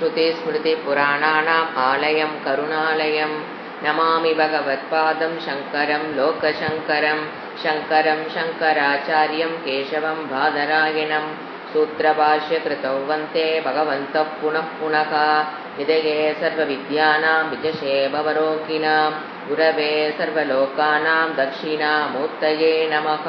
श्रुतिस्मृतिपुराणानाम् आलयं करुणालयं नमामि भगवत्पादं शङ्करं लोकशङ्करं शङ्करं शङ्कराचार्यं केशवं बादरायणं सूत्रभाष्यकृतौ वन्दे भगवन्तः पुनः पुनः विदये सर्वविद्यानां विजशे भवरोगिणां गुरवे सर्वलोकानां दक्षिणामूर्तये नमः।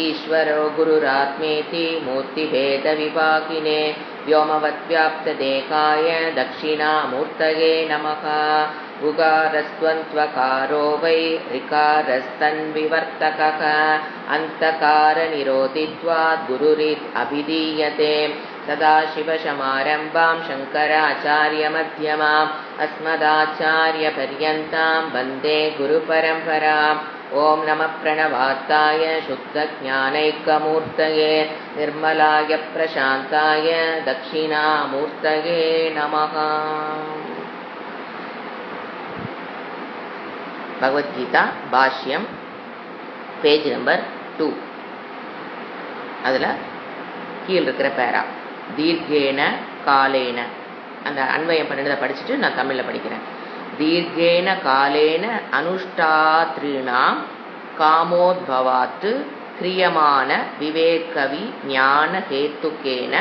ईश्वरो गुरुरात्मेति मूर्तिभेदविभागिने व्योमवद्व्याप्तदेहाय दक्षिणामूर्तये नमः। उकारस्त्वन्त्वकारो वै ऋकारस्तन्विवर्तकः अन्तकारनिरोधित्वात् गुरुरित् अभिधीयते। सदाशिवसमारम्भां शङ्कराचार्यमध्यमाम् अस्मदाचार्यपर्यन्तां वन्दे गुरुपरम्पराम्। ओम नमः प्रणवात्ताय शुद्धज्ञानैकमूर्तये निर्मलाय प्रशान्ताय दक्षिणामूर्तये नमः। भगवद्गीता भाष्यम पेज नंबर 2 அதில் கீழே இருக்கிற பேரா தீர்க்கேன காலேன அந்த அன்வயம் பண்ணினதை படிச்சுட்டு நான் தமிழில் படிக்கிறேன். தீர்க்கேன காலேன அனுஷ்டாத்ருணாம் காமோத்பவாத் கிரியமான விவேகவி ஞான ஹேத்துக்கேன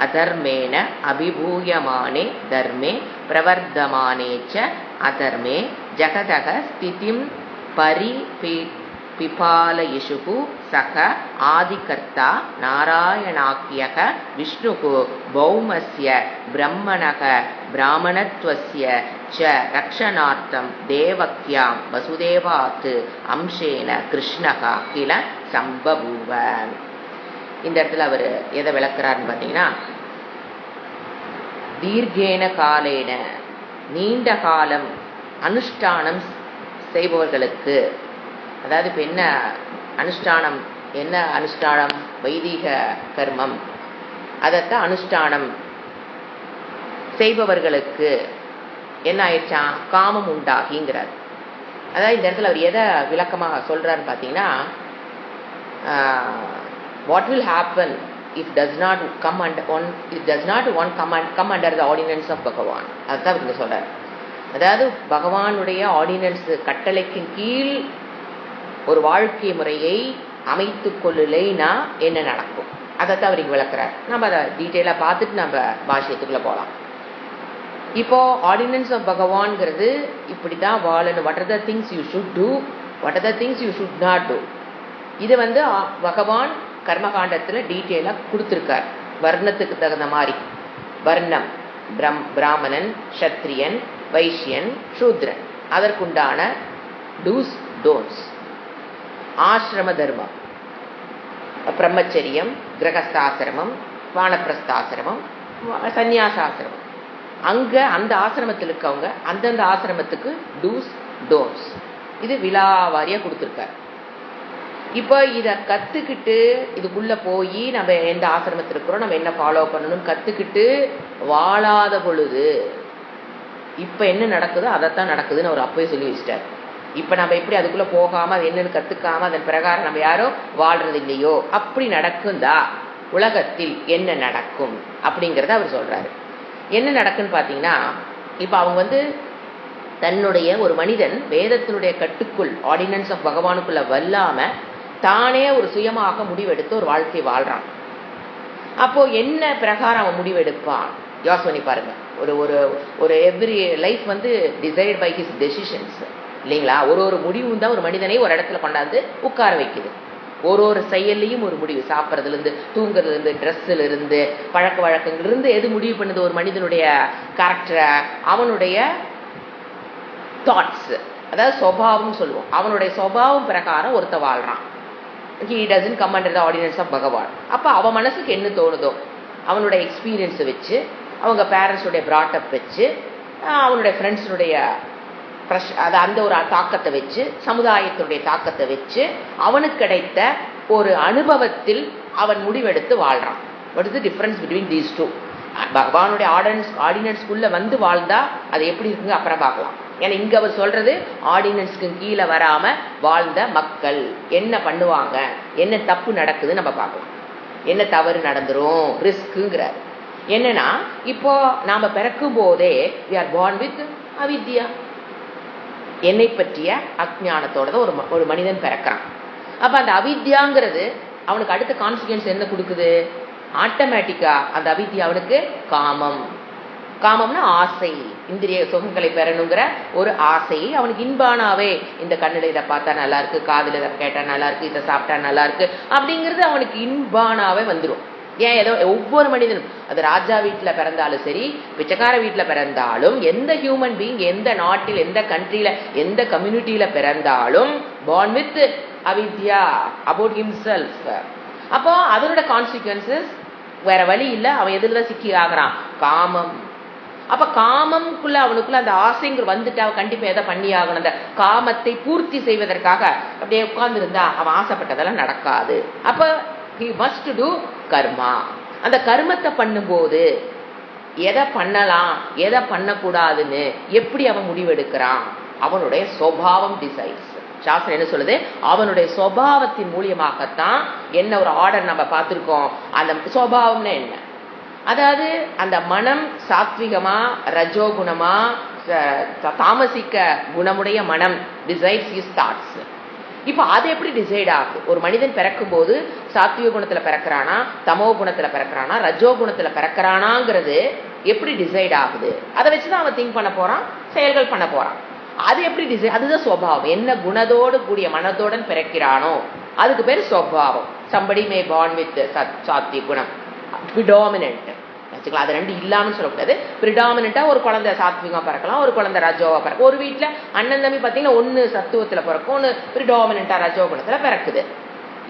அதர்மேன அபிபூயமானே தர்மே பிரவர்த்தமானே ச அதர்மே ஜகதக ஸ்திதிம் பிபாலயிஷுகு சக ஆதிகர்த்தா நாராயணாக்கியக விஷ்ணுகு பௌமஸ்ய பிரம்மணக பிராமணத்வஸ்ய ச ரக்ஷணார்த்தம் தேவக்யாம் வசுதேவாத் அம்சேன கிருஷ்ணகா கில சம்பபூவ. இந்த இடத்துல அவர் எதை விளக்குறாருன்னு பார்த்தீங்கன்னா, தீர்க்கேன காலேன நீண்ட காலம் அனுஷ்டானம் செய்பவர்களுக்கு, அதாவது இப்போ என்ன அனுஷ்டானம், என்ன அனுஷ்டானம், வைதிக கர்மம், அதைத்தான் அனுஷ்டானம் செய்பவர்களுக்கு என்ன ஆயிடுச்சா, காமம் உண்டாகிங்கிறார். அதாவது இந்த இடத்துல அவர் எதை விளக்கமாக சொல்றாருன்னு பார்த்தீங்கன்னா, what will happen if does not come under come under the ordinance of Bhagavan. அதுதான் இங்க சொல்றாரு. அதாவது பகவானுடைய ஆர்டினன்ஸ் கட்டளைக்கு கீழ் ஒரு வாழ்க்கை முறையை அமைத்து கொள்ளலைன்னா என்ன நடக்கும், அதைத்தான் அவர் இங்க விளக்குறார். நம்ம அதை டீட்டெயிலாக பார்த்துட்டு நம்ம பாஷ்யத்துக்குள்ள போகலாம். இப்போ ஆர்டினன்ஸ் ஆஃப் பகவான்ங்கிறது இப்படி தான் வாழணும். What are the things you should do, what are the things you should not do. இது பகவான் கர்மகாண்டத்தில் டீட்டெயிலாக கொடுத்துருக்கார். வர்ணத்துக்கு தகுந்த மாதிரி வர்ணம், பிராமணன், சத்திரியன், வைஷ்யன், சூத்ரன், அதற்குண்டான டூஸ் டோன்ஸ். ஆசிரம தர்மம், பிரம்மச்சரியம், கிரகஸ்தாசிரமம், வானப்பிரஸ்தாசிரமம், சந்நியாசாசிரமம். அங்கே அந்த ஆசிரமத்தில் இருக்கவங்க அந்தந்த ஆசிரமத்துக்கு டூஸ் டோன்ஸ் இது விலாவாரியாக கொடுத்துருக்கார். இப்போ இதை கற்றுக்கிட்டு இதுக்குள்ளே போய் நம்ம எந்த ஆசிரமத்தில் இருக்கிறோம், நம்ம என்ன ஃபாலோ பண்ணணும்னு கற்றுக்கிட்டு வாழாத பொழுது இப்போ என்ன நடக்குதோ அதைத்தான் நடக்குதுன்னு அவர் அப்போயே சொல்லி வச்சிட்டார். இப்போ நம்ம எப்படி அதுக்குள்ளே போகாமல் அது என்னன்னு கற்றுக்காமல் அதன் பிரகாரம் நம்ம யாரோ வாழ்றது இல்லையோ, அப்படி நடக்குந்தா உலகத்தில் என்ன நடக்கும் அப்படிங்கிறத அவர் சொல்கிறாரு. என்ன நடக்குன்னு பார்த்தீங்கன்னா, இப்போ அவங்க தன்னுடைய ஒரு மனிதன் வேதத்தினுடைய கட்டுக்குள் ஆர்டினன்ஸ் ஆஃப் பகவானுக்குள்ள வல்லாமல் தானே ஒரு சுயமாக முடிவெடுத்து ஒரு வாழ்க்கை வாழ்றான். அப்போ என்ன பிரகாரம் அவன் முடிவெடுப்பான் யோசனை பாருங்க. ஒரு ஒரு ஒரு every life decide by his decisions இல்லைங்களா. ஒரு முடிவும் தான் ஒரு மனிதனை ஒரு இடத்துல கொண்டாந்து உட்கார வைக்குது. ஒரு செயல்லையும் ஒரு முடிவு, சாப்பிட்றதுலேருந்து தூங்குறதுலேருந்து ட்ரெஸ்ஸிலிருந்து பழக்க வழக்கங்கள்லேருந்து எது முடிவு பண்ணுது ஒரு மனிதனுடைய கேரக்டரை, அவனுடைய தாட்ஸ், அதாவது சுபாவம் சொல்லுவோம். அவனுடைய சுபாவம் பிரகாரம் ஒருத்த வாழ்றான். he doesn't come under the ordinance of பகவான். அப்போ அவன் மனசுக்கு என்ன தோணுதோ அவனுடைய எக்ஸ்பீரியன்ஸை வச்சு, அவங்க பேரண்ட்ஸுடைய ப்ராட்டப் வச்சு, அவனுடைய ஃப்ரெண்ட்ஸுடைய அந்த ஒரு தாக்கத்தை வச்சு, சமுதாயத்தினுடைய தாக்கத்தை வச்சு, அவனுக்கு கிடைத்த ஒரு அனுபவத்தில் அவன் முடிவெடுத்து வாழ்றான். What is the difference between these two? பகவானுடைய ஆர்டினன்ஸ்குள்ளே வாழ்ந்தா அது எப்படி இருக்குங்க அப்புறம் பார்க்கலாம். ஏன்னா இங்க அவர் சொல்றது ஆர்டினன்ஸ்க்கு கீழே வராம வாழ்ந்த மக்கள் என்ன பண்ணுவாங்க, என்ன தப்பு நடக்குதுன்னு நம்ம பார்க்கலாம். என்ன தவறு நடந்துரும், ரிஸ்க்குங்கிறார். என்னன்னா இப்போ நாம பிறக்கும் போதே we are born with அவித்யா. என்னை பற்றிய அஜ்ஞானத்தோட ஒரு மனிதன் பிறக்கிறான். அப்ப அந்த அவித்யாங்கிறது அவனுக்கு அடுத்த கான்சிக்வன்ஸ் என்ன கொடுக்குது? ஆட்டோமேட்டிக்கா அந்த அவித்யா அவனுக்கு காமம். காமம்னா ஆசை, இந்திரிய சுகங்களை பெறணுங்கிற ஒரு ஆசை அவனுக்கு இன்பானாவே. இந்த கண்ணுல இதை பார்த்தா நல்லா இருக்கு, காதுல இதை கேட்டா நல்லா இருக்கு, இதை சாப்பிட்டா நல்லா இருக்கு அப்படிங்கிறது அவனுக்கு இன்பானாவே வந்துடும். ஏன் ஏதோ ஒவ்வொரு மனிதனும், அது ராஜா வீட்டுல பிறந்தாலும் சரி, பிச்சைக்கார வீட்டுல பிறந்தாலும், எந்த ஹியூமன் பீயிங் எந்த நாட்டில் எந்த கண்ட்ரியில எந்த கம்யூனிட்டியில பிறந்தாலும் born with அவித்யா about himself. அப்போ அதனோட கான்சிக்வன்சஸ் வேற வழி இல்லை, அவன் எதுலதான் சிக்கி ஆகிறான்? காமம். அப்ப காமம்குள்ள அவனுக்குள்ள அந்த ஆசைங்கிற வந்துட்டு அவன் கண்டிப்பா எதை பண்ணி ஆகணும்? அந்த காமத்தை பூர்த்தி செய்வதற்காக அப்படியே உட்கார்ந்து இருந்தா அவன் ஆசைப்பட்டதெல்லாம் நடக்காது. அப்ப he must do கர்மா. அந்த கர்மத்தை பண்ணும்போது எதை பண்ணலாம் எதை பண்ணக்கூடாதுன்னு எப்படி அவன் முடிவெடுக்கிறான்? அவனுடைய சுபாவம் டிசைட்ஸ். சாஸ்திரம் என்ன சொல்லுது? அவனுடைய சுபாவத்தின் மூலியமாகத்தான் என்ன ஒரு ஆர்டர் நம்ம பார்த்திருக்கோம். அந்த சுபாவம்னா என்ன? அதாவது அந்த மனம் சாத்விகமா ரஜோகுணமா தாமசிக்க குணமுடைய மனம் டிசைட்ஸ் ஹிஸ் தாட்ஸ். இப்ப அது எப்படி டிசைட் ஆகுது? ஒரு மனிதன் பிறக்கும் போது சாத்விக குணத்துல பிறக்கிறானா, தமோ குணத்துல பிறக்கிறானா, ரஜோ குணத்துல பிறக்கிறானாங்கிறது எப்படி டிசைட் ஆகுது? அதை வச்சுதான் அவன் திங்க் பண்ண போறான், செயல்கள் பண்ண போறான். அது எப்படி டிசைட்? அதுதான் சுபாவம். என்ன குணத்தோடு கூடிய மனதோடன் பிறக்கிறானோ அதுக்கு பேர் சுபாவம். somebody may born with சாத்விக குணம் predominant வச்சுக்கலாம். அது ரெண்டு இல்லாமல் சொல்லக்கூடாது. பிரிடாமினா ஒரு குழந்தை சாத்விகமா பிறக்கலாம், ஒரு குழந்தை ரஜோவா பிறக்கும். ஒரு வீட்டுல அண்ணன் தம்பி பாத்தீங்கன்னா ஒன்னு சத்துவத்துல பிறக்கும், ஒன்னு பிரிடாமினா ரஜோ குணத்துல பிறக்குது.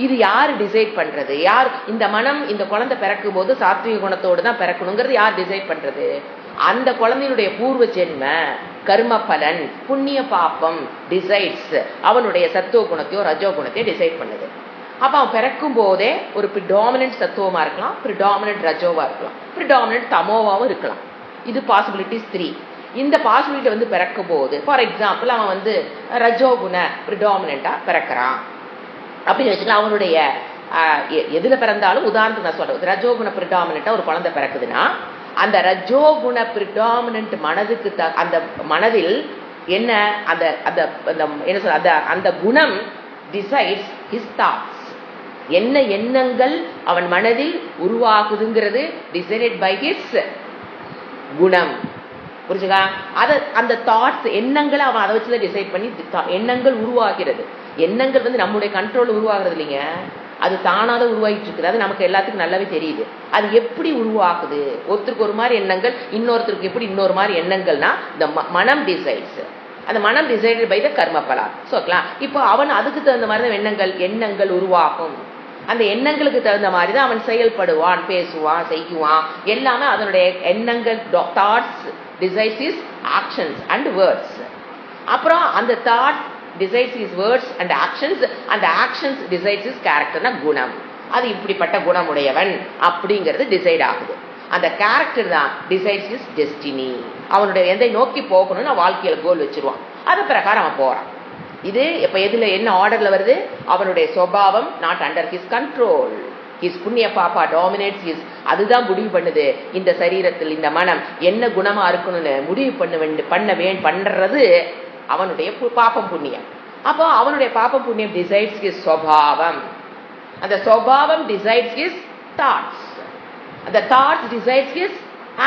இது யாரு டிசைட் பண்றது? யார் இந்த மனம் இந்த குழந்தை பிறக்கும் போது சாத்விக குணத்தோடு தான் பிறக்கணுங்கிறது யார் டிசைட் பண்றது? அந்த குழந்தையினுடைய பூர்வ ஜென்ம கர்ம பலன் புண்ணிய பாப்பம் டிசைட்ஸ் அவனுடைய சத்துவ குணத்தையோ ரஜோ குணத்தையோ டிசைட் பண்ணுது. அப்ப அவன் பிறக்கும் போதே ஒரு ப்ரிடாமினன்ட் சத்துவமா இருக்கலாம், ப்ரிடாமினன்ட் ரஜோவா இருக்கலாம், ப்ரிடாமினன்ட் தமோவாவும் இருக்கலாம். இது பாசிபிலிட்டிஸ் 3. இந்த பாசிபிலிட்டி பிறக்கும் போது ஃபார் எக்ஸாம்பிள் அவன் ரஜோகுண ப்ரிடாமினண்டா பிறக்கிறான் அப்படின்னு வச்சுக்கலாம். அவனுடைய எதுல பிறந்தாலும் உதாரணத்துக்கு நான் சொல்றேன், ரஜோகுண ப்ரிடாமினண்டா ஒரு குழந்தை பிறக்குதுன்னா அந்த ரஜோகுண ப்ரிடாமினன்ட் மனதுக்கு அந்த மனதில் என்ன அந்த என்ன சொல்ற அந்த குணம் டிசைட்ஸ் ஹிஸ் தாட்ஸ். என்ன எண்ணங்கள் அவன் மனதில் உருவாகுதுங்கிறது டிசைடட் பை ஹிஸ் குணம். புரிஞ்சுக்கா? அந்த தாட்ஸ் எண்ணங்களை அவன் அதை வச்சுதான் டிசைட் பண்ணி எண்ணங்கள் உருவாகிறது. எண்ணங்கள் நம்முடைய கண்ட்ரோல் உருவாகிறது இல்லைங்க, அது தானாக உருவாகிட்டு இருக்குது. அது நமக்கு எல்லாத்துக்கும் நல்லாவே தெரியுது. அது எப்படி உருவாக்குது? ஒருத்தருக்கு ஒரு மாதிரி எண்ணங்கள், இன்னொருத்தருக்கு எப்படி இன்னொரு மாதிரி எண்ணங்கள்னா இந்த மனம் டிசைட்ஸ். அந்த மனம் டிசைடட் பை த கர்ம பலா. சொல்லலாம். இப்போ அவன் அதுக்கு தகுந்த மாதிரி தான் எண்ணங்கள் உருவாகும். அந்த எண்ணங்களுக்கு தகுந்த மாதிரி தான் அவன் செயல்படுவான், பேசுவான், செய்வான். எல்லாமே அதனுடைய எண்ணங்கள் thoughts decides is actions and words. அப்புறம் அந்த thought decides his words and actions and actions decides his character na gunam. அது இப்படிப்பட்ட குணமுடையவன் அப்படிங்கிறது டிசைட் ஆகுது. அந்த கேரக்டர் தான் டிசைட்ஸ் his destiny. அவனுடைய எதை நோக்கி போகணும்னு வாழ்க்கையில கோல் வச்சிருவான், அது பிரகாரம் அவன் போறான். இது இப்ப எதுல என்ன ஆர்டர்ல வருது? அவனுடைய சுபாவம் not under his control. His புண்ணிய பாப்பா டாமினேட்ஸ் ஹிஸ். அதுதான் முடிவு பண்ணுது இந்த சரீரத்தில் இந்த மனம் என்ன குணமா இருக்கணும்னு முடிவு பண்றது அவனுடைய பாப்பம் புண்ணியம். அப்போ அவனுடைய பாப்பம் புண்ணியம் டிசைட்ஸ் ஹிஸ் சுபாவம். அந்த சுபாவம் டிசைட்ஸ் ஹிஸ் தாட்ஸ். அந்த தாட்ஸ் டிசைட்ஸ் ஹிஸ்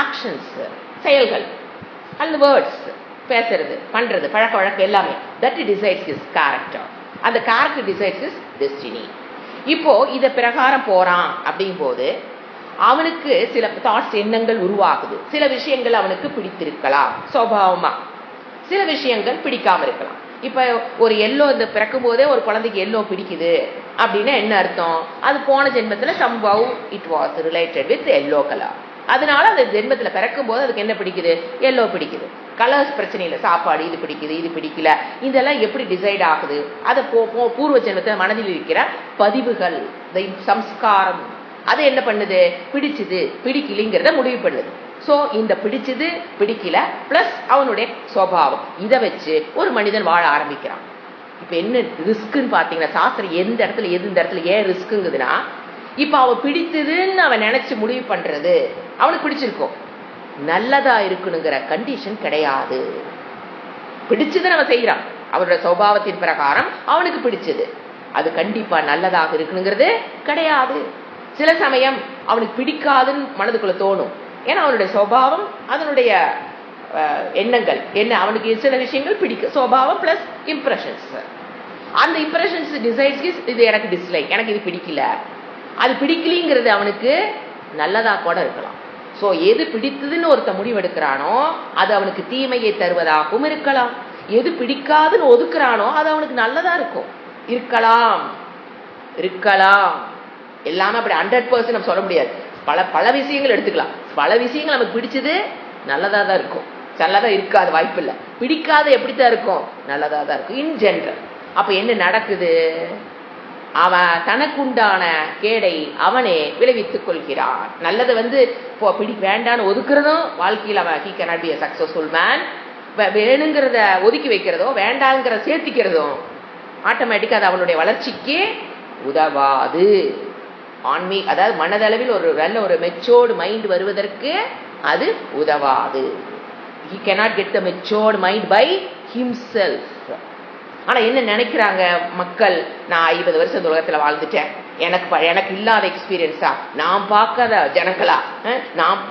ஆக்ஷன்ஸ், செயல்கள் அண்ட் வேர்ட்ஸ், பேசுறது பண்றது பழக்க வழக்கம் எல்லாமே. That decides his character. அந்த கேரக்டர் டிசைட்ஸ் ஹிஸ் டெஸ்டினி. இப்போ இத பிரகாரம் போறான் அப்படிங்கும் போது அவனுக்கு சில தாட்ஸ் எண்ணங்கள் உருவாகுது. சில விஷயங்கள் அவனுக்கு பிடித்திருக்கலாம் சுபாவமா, சில விஷயங்கள் பிடிக்காம இருக்கலாம். இப்ப ஒரு எல்லோ இந்த பிறக்கும் போதே ஒரு குழந்தைக்கு எல்லோ பிடிக்குது அப்படின்னா என்ன அர்த்தம்? அது போன ஜென்மத்துல somehow it was related with yellow color. அதனால அந்த ஜென்மத்துல பிறக்கும் போது அதுக்கு என்ன பிடிக்குது? எல்லோ பிடிக்குது. கலர்ஸ் பிரச்சனை இல்லை, சாப்பாடு இது பிடிக்குது இது பிடிக்கல, இதெல்லாம் எப்படி டிசைட் ஆகுது? அதை பூர்வ ஜென்மத்துல மனதில் இருக்கிற பதிவுகள், சம்ஸ்காரம், அது என்ன பண்ணுது? பிடிச்சது பிடிக்கலைங்கிறத முடிவு பண்ணுது. சோ இந்த பிடிச்சது பிடிக்கல பிளஸ் அவனுடைய சுபாவம், இதை வச்சு ஒரு மனிதன் வாழ ஆரம்பிக்கிறான். இப்ப என்ன ரிஸ்க்குன்னு பாத்தீங்கன்னா, சாஸ்திரம் எந்த இடத்துல இந்த இடத்துல ஏன் ரிஸ்க்குங்குதுன்னா, இப்ப அவன் பிடித்ததுன்னு அவன் நினைச்சு முடிவு பண்றது அவனுக்கு பிடிச்சிருக்கும். நல்லதா இருக்கணுங்கிற கண்டிஷன் கிடையாது. பிடிச்சது நம்ம செய்யறான், அவரோட சுபாவத்தின் பிரகாரம் அவனுக்கு பிடிச்சது, அது கண்டிப்பா நல்லதாக இருக்கணுங்கிறது கிடையாது. சில சமயம் அவனுக்கு பிடிக்காதுன்னு மனதுக்குள்ள தோணும். ஏன்னா அவனுடைய சுபாவம், அதனுடைய எண்ணங்கள் என்ன, அவனுக்கு சில விஷயங்கள் பிடிக்கும். சுபாவம் பிளஸ் இம்ப்ரெஷன்ஸ். அந்த இம்ப்ரெஷன்ஸ் டிசைட்ஸ் இது எனக்கு டிஸ்லைக், எனக்கு இது பிடிக்கல. அது பிடிக்கலிங்கிறது அவனுக்கு நல்லதா கூட இருக்கலாம். சோ எது பிடித்ததுன்னு ஒருத்த முடிவெடுக்கிறானோ அது அவனுக்கு தீமையை தருவதாகவும் இருக்கலாம். எது பிடிக்காதுன்னு ஒதுக்குறானோ அது அவனுக்கு நல்லதா இருக்கும். இருக்கலாம் எல்லாமே அப்படி 100% நம்ம சொல்ல முடியாது. பல விஷயங்கள் எடுத்துக்கலாம். பல விஷயங்கள் நமக்கு பிடிச்சது நல்லதா தான் இருக்கும், நல்லதா இருக்காது, வாய்ப்பு இல்லை. பிடிக்காது எப்படித்தான் இருக்கும், நல்லதா தான் இருக்கும் இன் ஜெனரல். அப்ப என்ன நடக்குது, அவன் தனக்குண்டான கேடை அவனே விளைவித்துக் கொள்கிறான். நல்லதை வேண்டான்னு ஒதுக்குறதும் வாழ்க்கையில் அவன் he cannot be a successful man. வேணுங்கிறத ஒதுக்கி வைக்கிறதோ வேண்டாங்கிற சேர்த்திக்கிறதும் ஆட்டோமேட்டிக்கா அது அவனுடைய வளர்ச்சிக்கு உதவாது. அதாவது மனதளவில் ஒரு மெச்சோர்டு மைண்ட் வருவதற்கு அது உதவாது. he cannot get the matured mind by himself. ஆனா என்ன நினைக்கிறாங்க மக்கள், நான் 50 வருஷம் உலகத்துல வாழ்ந்துட்டேன், எனக்கு இல்லாத எக்ஸ்பீரியன்ஸா, நான் பார்க்காத ஜனங்களா, நான்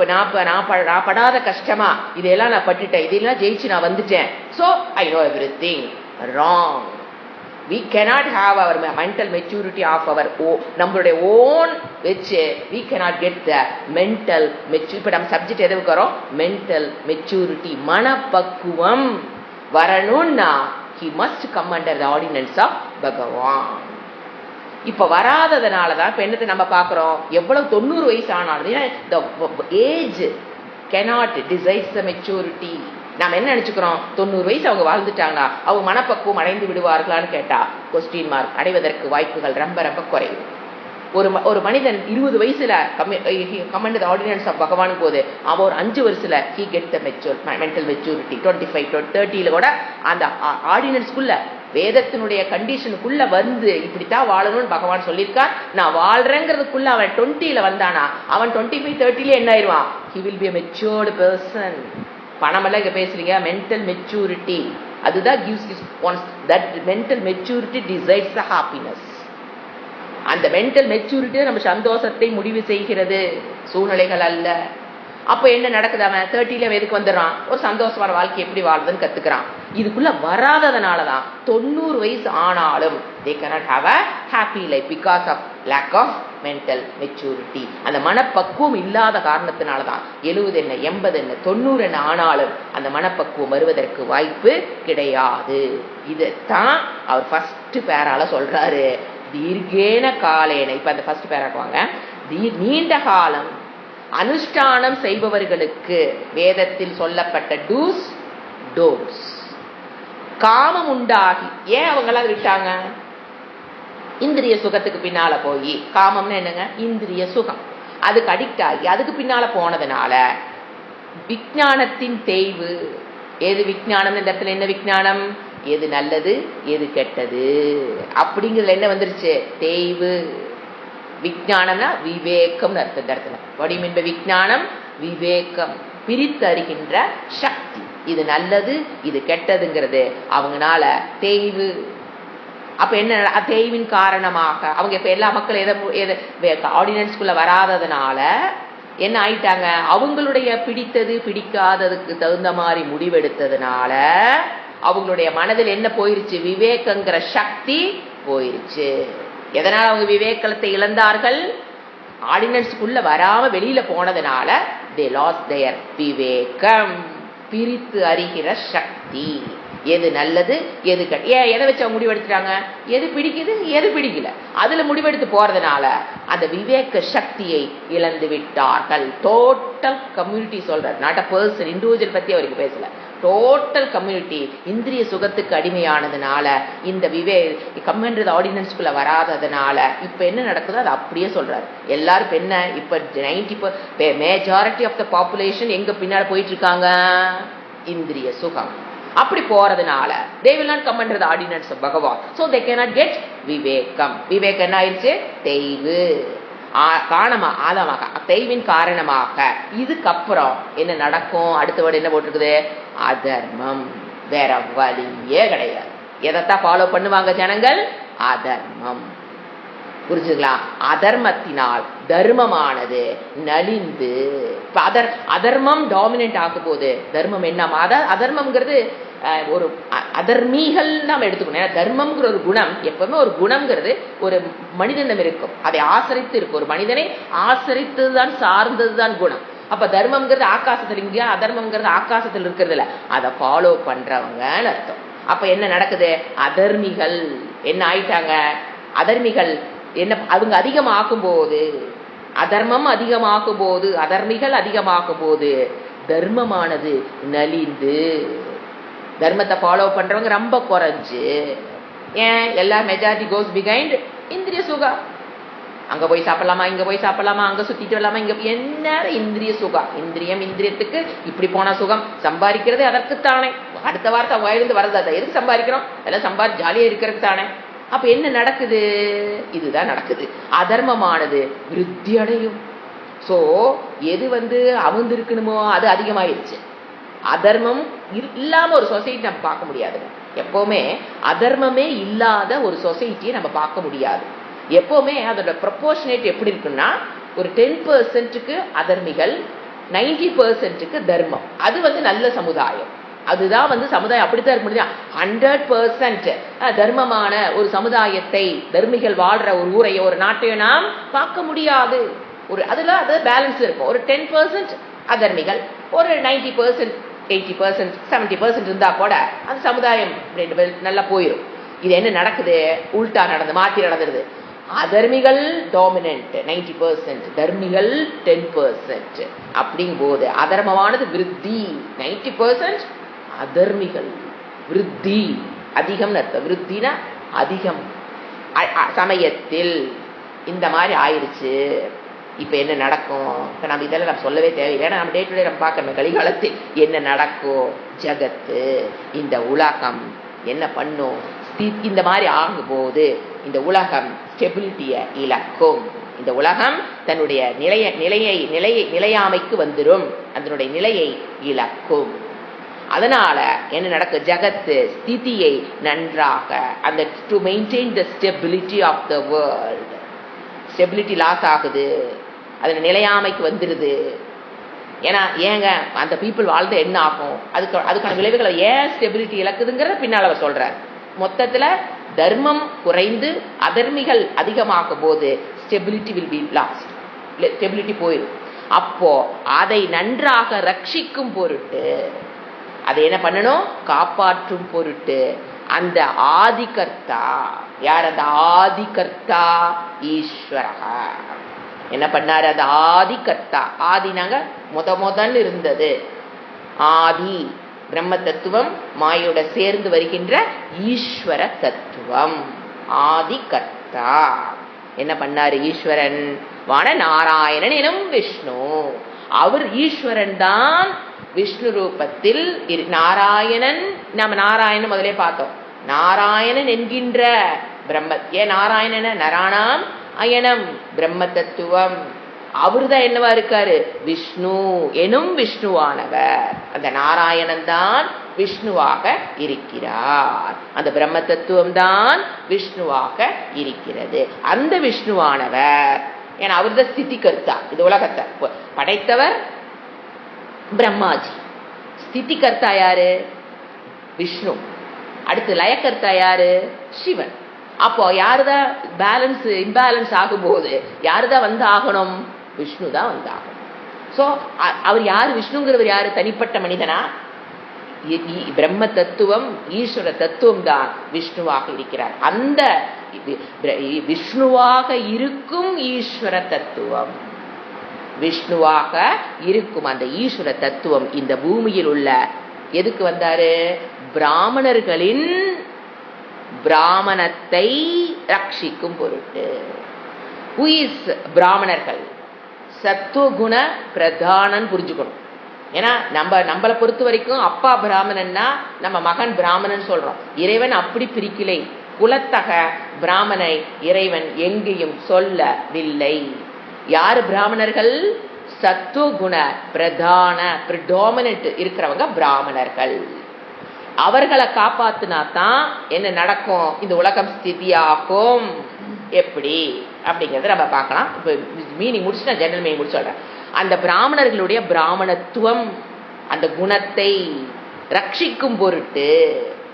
படாத கஷ்டமா, இதெல்லாம் நான் பட்டுட்டேன், இதெல்லாம் ஜெயிச்சு நான் வந்துட்டேன், so I know everything. Wrong. We cannot have our mental maturity of our own. நம்மளுடைய ஓன் வச்சு we cannot get the mental maturity. இப்ப நம்ம சப்ஜெக்ட் எது இருக்கிறோம், மென்டல் மெச்சூரிட்டி, மனப்பக்குவம் வரணும்னா he must come under the ordinance of பகவான். இப்ப வராததுனாலதான் இப்ப என்னத்தை நம்ம பாக்குறோம், எவ்வளவு 90 வயசு ஆனாலும் the age cannot decide the maturity. நாம என்ன நினைச்சுக்கிறோம், 90 வயசு அவங்க வாழ்ந்துட்டாங்க, அவங்க மனப்பக்குவம் அடைந்து விடுவார்களான்னு கேட்டா கொஸ்டின் மார்க். அடைவதற்கு வாய்ப்புகள் ரொம்ப ரொம்ப குறைவு. ஒரு மனிதன் 20 வயசுல கமெண்ட் ஆர்டினன்ஸ் ஆஃப் பகவான் போது அவன் ஒரு 5 வருஷத்துல he get the mental maturity. 25 30 கூட அந்த ஆர்டினன்ஸ்குள்ள வேதத்தினுடைய கண்டிஷனுக்குள்ள இப்படித்தான் வாழணும்னு பகவான் சொல்லியிருக்கார். நான் வாழ்றேங்கிறதுக்குள்ள அவன் 20 வந்தானா அவன் 25 30 என்ன ஆயிடுவான், he will be a matured person. பணமெல்லாம் இங்க பேசுறீங்க, மென்டல் மெச்சூரிட்டி அதுதான் gives once that mental maturity decides the happiness. அந்த மென்டல் மெச்சூரிட்டி நம்ம சந்தோஷத்தை முடிவு செய்கிறது, சூழ்நிலைகள் அல்ல. அப்ப என்ன நடக்குது, அவன் 30 எதுக்கு வந்துடுறான், ஒரு சந்தோஷமான வாழ்க்கை எப்படி வாழ்றதுன்னு கத்துக்கிறான். இதுக்குள்ள வராததுனாலதான் 90 வயசு ஆனாலும் they cannot have a happy life because of lack of mental maturity. அந்த மனப்பக்குவம் இல்லாத காரணத்தினாலதான் 70 என்ன 80 என்ன 90 என்ன ஆனாலும் அந்த மனப்பக்குவம் வருவதற்கு வாய்ப்பு கிடையாது. இதைத்தான் அவர் ஃபர்ஸ்ட் பேரால சொல்றாரு, தீர்க்கேன காலேன. இப்ப அந்த ஃபர்ஸ்ட் பேராக்கு வாங்க. நீண்ட காலம் அனுஷ்டானம் செய்பவர்களுக்கு வேதத்தில் சொல்லப்பட்ட டூஸ் டோன்ட்ஸ் காமம் உண்டாகி, ஏன் அவங்களால விட்டாங்க, இந்திரிய சுகத்துக்கு பின்னால போய், காமம்னு என்னங்க, இந்திரிய சுகம், அதுக்கு அடிக்ட் ஆகி அதுக்கு பின்னால போனதுனால விஞ்ஞானத்தின் தேய்வு. எது விஞ்ஞானம், இந்த இடத்துல என்ன விஞ்ஞானம், எது நல்லது எது கெட்டது அப்படிங்கிறதுல என்ன வந்துருச்சு, தேய்வு. விஞ்ஞானம்னா விவேகம் அர்த்தம். இந்த இடத்துல what do you mean by விஞ்ஞானம், விவேகம், பிரித்தறிகின்ற சக்தி. இது நல்லது இது கெட்டதுங்கிறது அவங்கனால தேய்வு. அப்ப என்ன தேய்வின் காரணமாக அவங்க இப்ப எல்லா மக்களும் ஆர்டினன்ஸ்குள்ள வராததுனால என்ன ஆயிட்டாங்க, அவங்களுடைய பிடித்தது பிடிக்காததுக்கு தகுந்த மாதிரி முடிவெடுத்ததுனால அவங்களுடைய மனதில் என்ன போயிருச்சு, விவேகங்கிற சக்தி போயிருச்சு. எதனால அவங்க விவேகத்தை இழந்தார்கள், ஆர்டினன்ஸ்குள்ள வராம வெளியில போனதுனால they lost their விவேகம், பிரித்து அறிகிற சக்தி. எது நல்லது எது எதை வச்சு அவங்க முடிவெடுத்துட்டாங்க, எது பிடிக்குது எது பிடிக்கல அதுல முடிவெடுத்து போறதுனால அந்த விவேக சக்தியை இழந்து விட்டார்கள். டோட்டல் கம்யூனிட்டி சொல்றாரு, நாட் அ பர்சன், இண்டிவிஜுவல் பத்தி அவருக்கு பேசல, டோட்டல் கம்யூனிட்டி இந்திரிய சுகத்துக்கு அடிமையானதுனால, இந்த கமெண்ட் ஆர்டினன்ஸ்குள்ள வராததுனால இப்ப என்ன நடக்குதோ அது அப்படியே சொல்றாரு. எல்லாரும் என்ன இப்ப 90% மேஜாரிட்டி ஆஃப் த பாப்புலேஷன் எங்க பின்னால போயிட்டு இருக்காங்க, இந்திரிய சுகம். அப்படி போறதுனால they will not come under the ordinance of Bhagavan, so they cannot get விவேகம். விவேகம் என்ன ஆயிடுச்சு, தேய்வு. ஆதமாக தேய்வின் காரணமாக. இதுக்கப்புறம் என்ன நடக்கும்? அடுத்த வேர்டு என்ன போட்டிருக்குது? அதர்மம். வேற வழியே கிடையாது. எதைத்தான் ஃபாலோ பண்ணுவாங்க ஜனங்கள்? அதர்மம். புரிஞ்சுங்களா? அதர்மத்தினால் தர்மமானது நலிந்து அதர்மம் டாமினன்ட் ஆகும் போது தர்மம் என்ன? அதர்மம்ங்கிறது ஒரு அதர்மீகள் நாம் எடுத்துக்கணும். ஏன்னா தர்மம்ங்கிற ஒரு குணம் எப்பவுமே ஒரு குணம்ங்கிறது ஒரு மனிதனிடம் இருக்கும், அதை ஆசரித்து இருக்கும். ஒரு மனிதனை ஆசரித்ததுதான் சார்ந்ததுதான் குணம். அப்ப தர்மம்ங்கிறது ஆகாசத்தில், இங்க அதர்மம்ங்கிறது ஆகாசத்தில் இருக்கிறது இல்ல, அதை ஃபாலோ பண்றவங்கன்னு அர்த்தம். அப்ப என்ன நடக்குது? அதர்மிகள் என்ன ஆயிட்டாங்க? அதர்மிகள் என்ன? அவங்க அதிகமாக்கும் போது, அதர்மம் அதிகமாக்கும் போது, அதர்மிகள் அதிகமாக்கும் போது தர்மமானது நலிந்து, தர்மத்தை ஃபாலோ பண்றவங்க ரொம்ப குறைஞ்சு. ஏன்? எல்லா மெஜாரிட்டி கோஸ் பிஹைண்ட் இந்திரிய சுகம். அங்க போய் சாப்பிடலாமா, இங்க போய் சாப்பிடலாமா, அங்க சுத்திட்டு வரலாமா, இங்க என்ன இந்திரிய சுகம். இந்திரியத்துக்கு இப்படி போன சுகம். சம்பாதிக்கிறது அதற்குத்தானே. அடுத்த வார்த்தை வாயிலிருந்து வரதா? எதுக்கு சம்பாதிக்கிறோம்? எல்லாம் சம்பாதி ஜாலியா இருக்கிறதுக்கு தானே. அப்ப என்ன நடக்குது? இதுதான் நடக்குது. அதர்மமானது விருத்தி அடையும். சோ எது அமர்ந்திருக்கணுமோ அது அதிகமாயிருச்சு. அதர்மம் இல்லாம ஒரு சொசைட்டி நம்ம பார்க்க முடியாது. எப்பவுமே அதர்மமே இல்லாத ஒரு சொசைட்டியை நம்ம பார்க்க முடியாது. எப்பவுமே அதோட ப்ரொபோர்ஷனேட் எப்படி இருக்குன்னா, ஒரு 10%க்கு அதர்மிகள், 90%க்கு தர்மம். அது நல்ல சமுதாயம். அதுதான் சமுதாயம். அப்படித்தான் இருக்க முடியும். 100% தர்மமான ஒரு சமுதாயத்தை, தர்மிகள் வாழ்ற ஒரு ஊரையோ ஒரு நாட்டையோ நாம் பார்க்க முடியாது. அதுல பேலன்ஸ் இருக்கும். ஒரு 10% அதர்மிகள், ஒரு 90%, 80%, 70% இருந்தா கூட அந்த சமுதாயம் நல்லா போயிடும். இது என்ன நடக்குது? உல்டா மாத்தி நடந்துருது. அதர்மிகள் டாமினன்ட் 90%, தர்மிகள் 10%. அப்படிங்கும் போது அதர்மமானது விருத்தி, 90%, அதர்மிகள் விருத்தி, அதிகம் அர்த்தம். விருத்தினா அதிகம். சமயத்தில் இந்த மாதிரி ஆயிடுச்சு. இப்ப என்ன நடக்கும்? இப்ப நம்ம இதெல்லாம் நம்ம சொல்லவே தேவையில்லை. ஏன்னா நம்ம டே டு டே நம்ம பார்க்கணும். கலிகாலத்தில் என்ன நடக்கும்? ஜகத்து, இந்த உலகம் என்ன பண்ணும்? இந்த மாதிரி ஆகும் போது இந்த உலகம் ஸ்டெபிலிட்டியை இழக்கும். இந்த உலகம் தன்னுடைய நிலையாமைக்கு வந்துடும். அதனுடைய நிலையை இழக்கும். அதனால என்ன நடக்கும்? ஜகத்து ஸ்திதியை நன்றாக, அந்த to maintain the stability of the world, stability loss ஆகுது. அதுல நிலையாமைக்கு வந்துருது. ஏன்னா ஏங்க அந்த பீப்புள் வாழ்ந்து என்ன ஆகும்? அதுக்கான விளைவுகளை ஏன் ஸ்டெபிலிட்டி இழக்குதுங்கிறத பின்னால் அவர் சொல்றார். மொத்தத்துல தர்மம் குறைந்து அதர்மிகள் அதிகமாகும் போது stability will be last, stability போயிடும். அப்போ அதை நன்றாக ரட்சிக்கும் பொருட்டு, அதை என்ன பண்ணணும்? காப்பாற்றும் பொருட்டு அந்த ஆதிகர்த்தா, யார் அந்த ஆதிகர்த்தா? ஈஸ்வரா என்ன பண்ணாரு? அந்த ஆதிகர்த்தா. ஆதினாங்க முதல் இருந்தது. ஆதி பிரம்ம தத்துவம் மாயோட சேர்ந்து வருகின்ற ஈஸ்வர தத்துவம். ஆதிகர்த்தா என்ன பண்ணாரு? ஈஸ்வரன் வான நாராயணன் எனும் விஷ்ணு. அவர் ஈஸ்வரன் தான். விஷ்ணு ரூபத்தில் நாராயணன். நம்ம நாராயணன் முதலே பார்த்தோம். நாராயணன் என்கின்ற பிரம்ம, ஏன் நாராயணன? நராணாம் அயனம் பிரம்ம தத்துவம். அவருதான் என்னவா இருக்காரு? விஷ்ணு எனும் விஷ்ணுவானவர். அந்த நாராயணன் தான் விஷ்ணுவாக இருக்கிறார். அந்த பிரம்ம தத்துவம் தான் விஷ்ணுவாக இருக்கிறது. அந்த விஷ்ணுவானவர், ஏன்னா அவர்தான் ஸ்திதி கர்த்தா. இந்த உலகத்தை படைத்தவர் பிரம்மாஜி. ஸ்திதி கர்த்தா யாரு? விஷ்ணு. அடுத்து லயக்கர்த்தா யாரு? சிவன். அப்போ யாருதான் பேலன்ஸ் இம்பேலன்ஸ் ஆகும்போது யாருதான் ஆகணும்? விஷ்ணு தான் ஆகணும். சோ அவர் யாரு? விஷ்ணுங்கிறவர் யாரு? தனிப்பட்ட மனிதனா? பிரம்ம தத்துவம் ஈஸ்வர தத்துவம் தான் விஷ்ணுவாக இருக்கிறார். அந்த விஷ்ணுவாக இருக்கும் ஈஸ்வர தத்துவம், விஷ்ணுவாக இருக்கும் அந்த ஈஸ்வர தத்துவம் இந்த பூமியில் உள்ள எதுக்கு வந்தாரு? பிராமணர்களின் பிராமணத்தை ரட்சிக்கும் பொருட்டு. Who is பிராமணர்கள்? சத்துவகுண பிரதானன் புரிஞ்சுக்கணும். ஏன்னா நம்மளை பொறுத்த வரைக்கும் அப்பா பிராமணன்னா நம்ம மகன் பிராமணன் சொல்றோம். இறைவன் அப்படி பிரிக்கலை. குலத்தக பிராமணை இறைவன் எங்கேயும் சொல்லவில்லை. யாரு பிராமணர்கள்? சத்துவகுண பிரதான predominant இருக்கிறவங்க பிராமணர்கள். அவர்களை காப்பாத்தினா தான் என்ன நடக்கும்? இந்த உலகம் ஸ்திதியாகும். எப்படி அப்படிங்கறத நம்ம பார்க்கலாம். இப்போ மீனிங் முடிச்சு நான் ஜெனரல் மீனிங் முடிச்சு சொல்றேன். அந்த பிராமணர்களுடைய பிராமணத்துவம் அந்த குணத்தை ரட்சிக்கும் பொருட்டு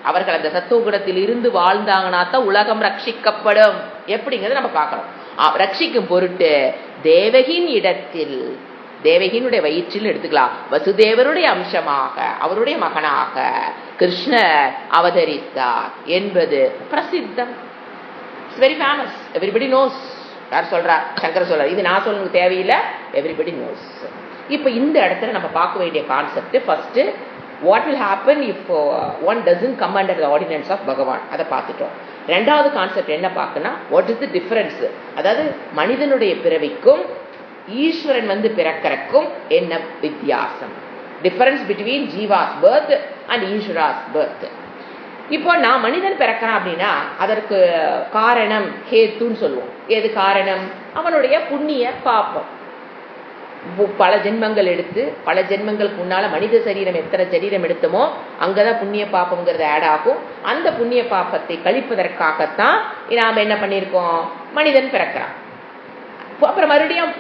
அவர்கள் அந்த சத்துவ குணத்தில் இருந்து வாழ்ந்தாங்கன்னா தான் உலகம் ரட்சிக்கப்படும். எப்படிங்கிறத நம்ம பார்க்கணும். ரட்சிக்கும் பொருட்டு தேவகின் இடத்தில், தேவகியினுடைய வயிற்றில் எடுத்துக்கலாம், வசுதேவருடைய அம்சமாக அவருடைய மகனாக கிருஷ்ணர் அவதரித்தார் என்பது பிரசித்தம். It's very famous. Everybody knows. யார் சொல்றா? சங்கர சொல்றார். இது நான் சொல்ல தேவையில்லை, எவ்ரிபடி நோஸ். இப்ப இந்த இடத்துல நம்ம பார்க்க வேண்டிய concept first, what will happen if one doesn't come under the ordinance of Bhagavan, அதை பார்த்துட்டோம். ரெண்டாவது கான்செப்ட் என்ன பார்க்கணும்? வாட் இஸ் தி டிஃபரன்ஸ், அதாவது மனிதனுடைய பிறவிக்கும் ஈஸ்வரன் வந்து பிறக்கிறக்கும் என்ன வித்தியாசம், difference between Jeeva's birth and Ishwara's birth. இப்போ நான் மனிதன் பிறக்கிறான் அப்படின்னா அதற்கு காரணம் ஹேத்துன்னு சொல்லுவோம். எது காரணம்? அவனுடைய புண்ணிய பாப்பம். பல ஜென்மங்கள் எடுத்து, பல ஜென்மங்களுக்கு முன்னால மனித சரீரம் எத்தனை சரீரம் எடுத்தோமோ அங்கதான் புண்ணிய பாப்பம்ங்கிறது ஆட் ஆகும். அந்த புண்ணிய பாப்பத்தை கழிப்பதற்காகத்தான் நாம என்ன பண்ணியிருக்கோம்? மனிதன் பிறக்கிறான். அப்புறம் மறுபடியும்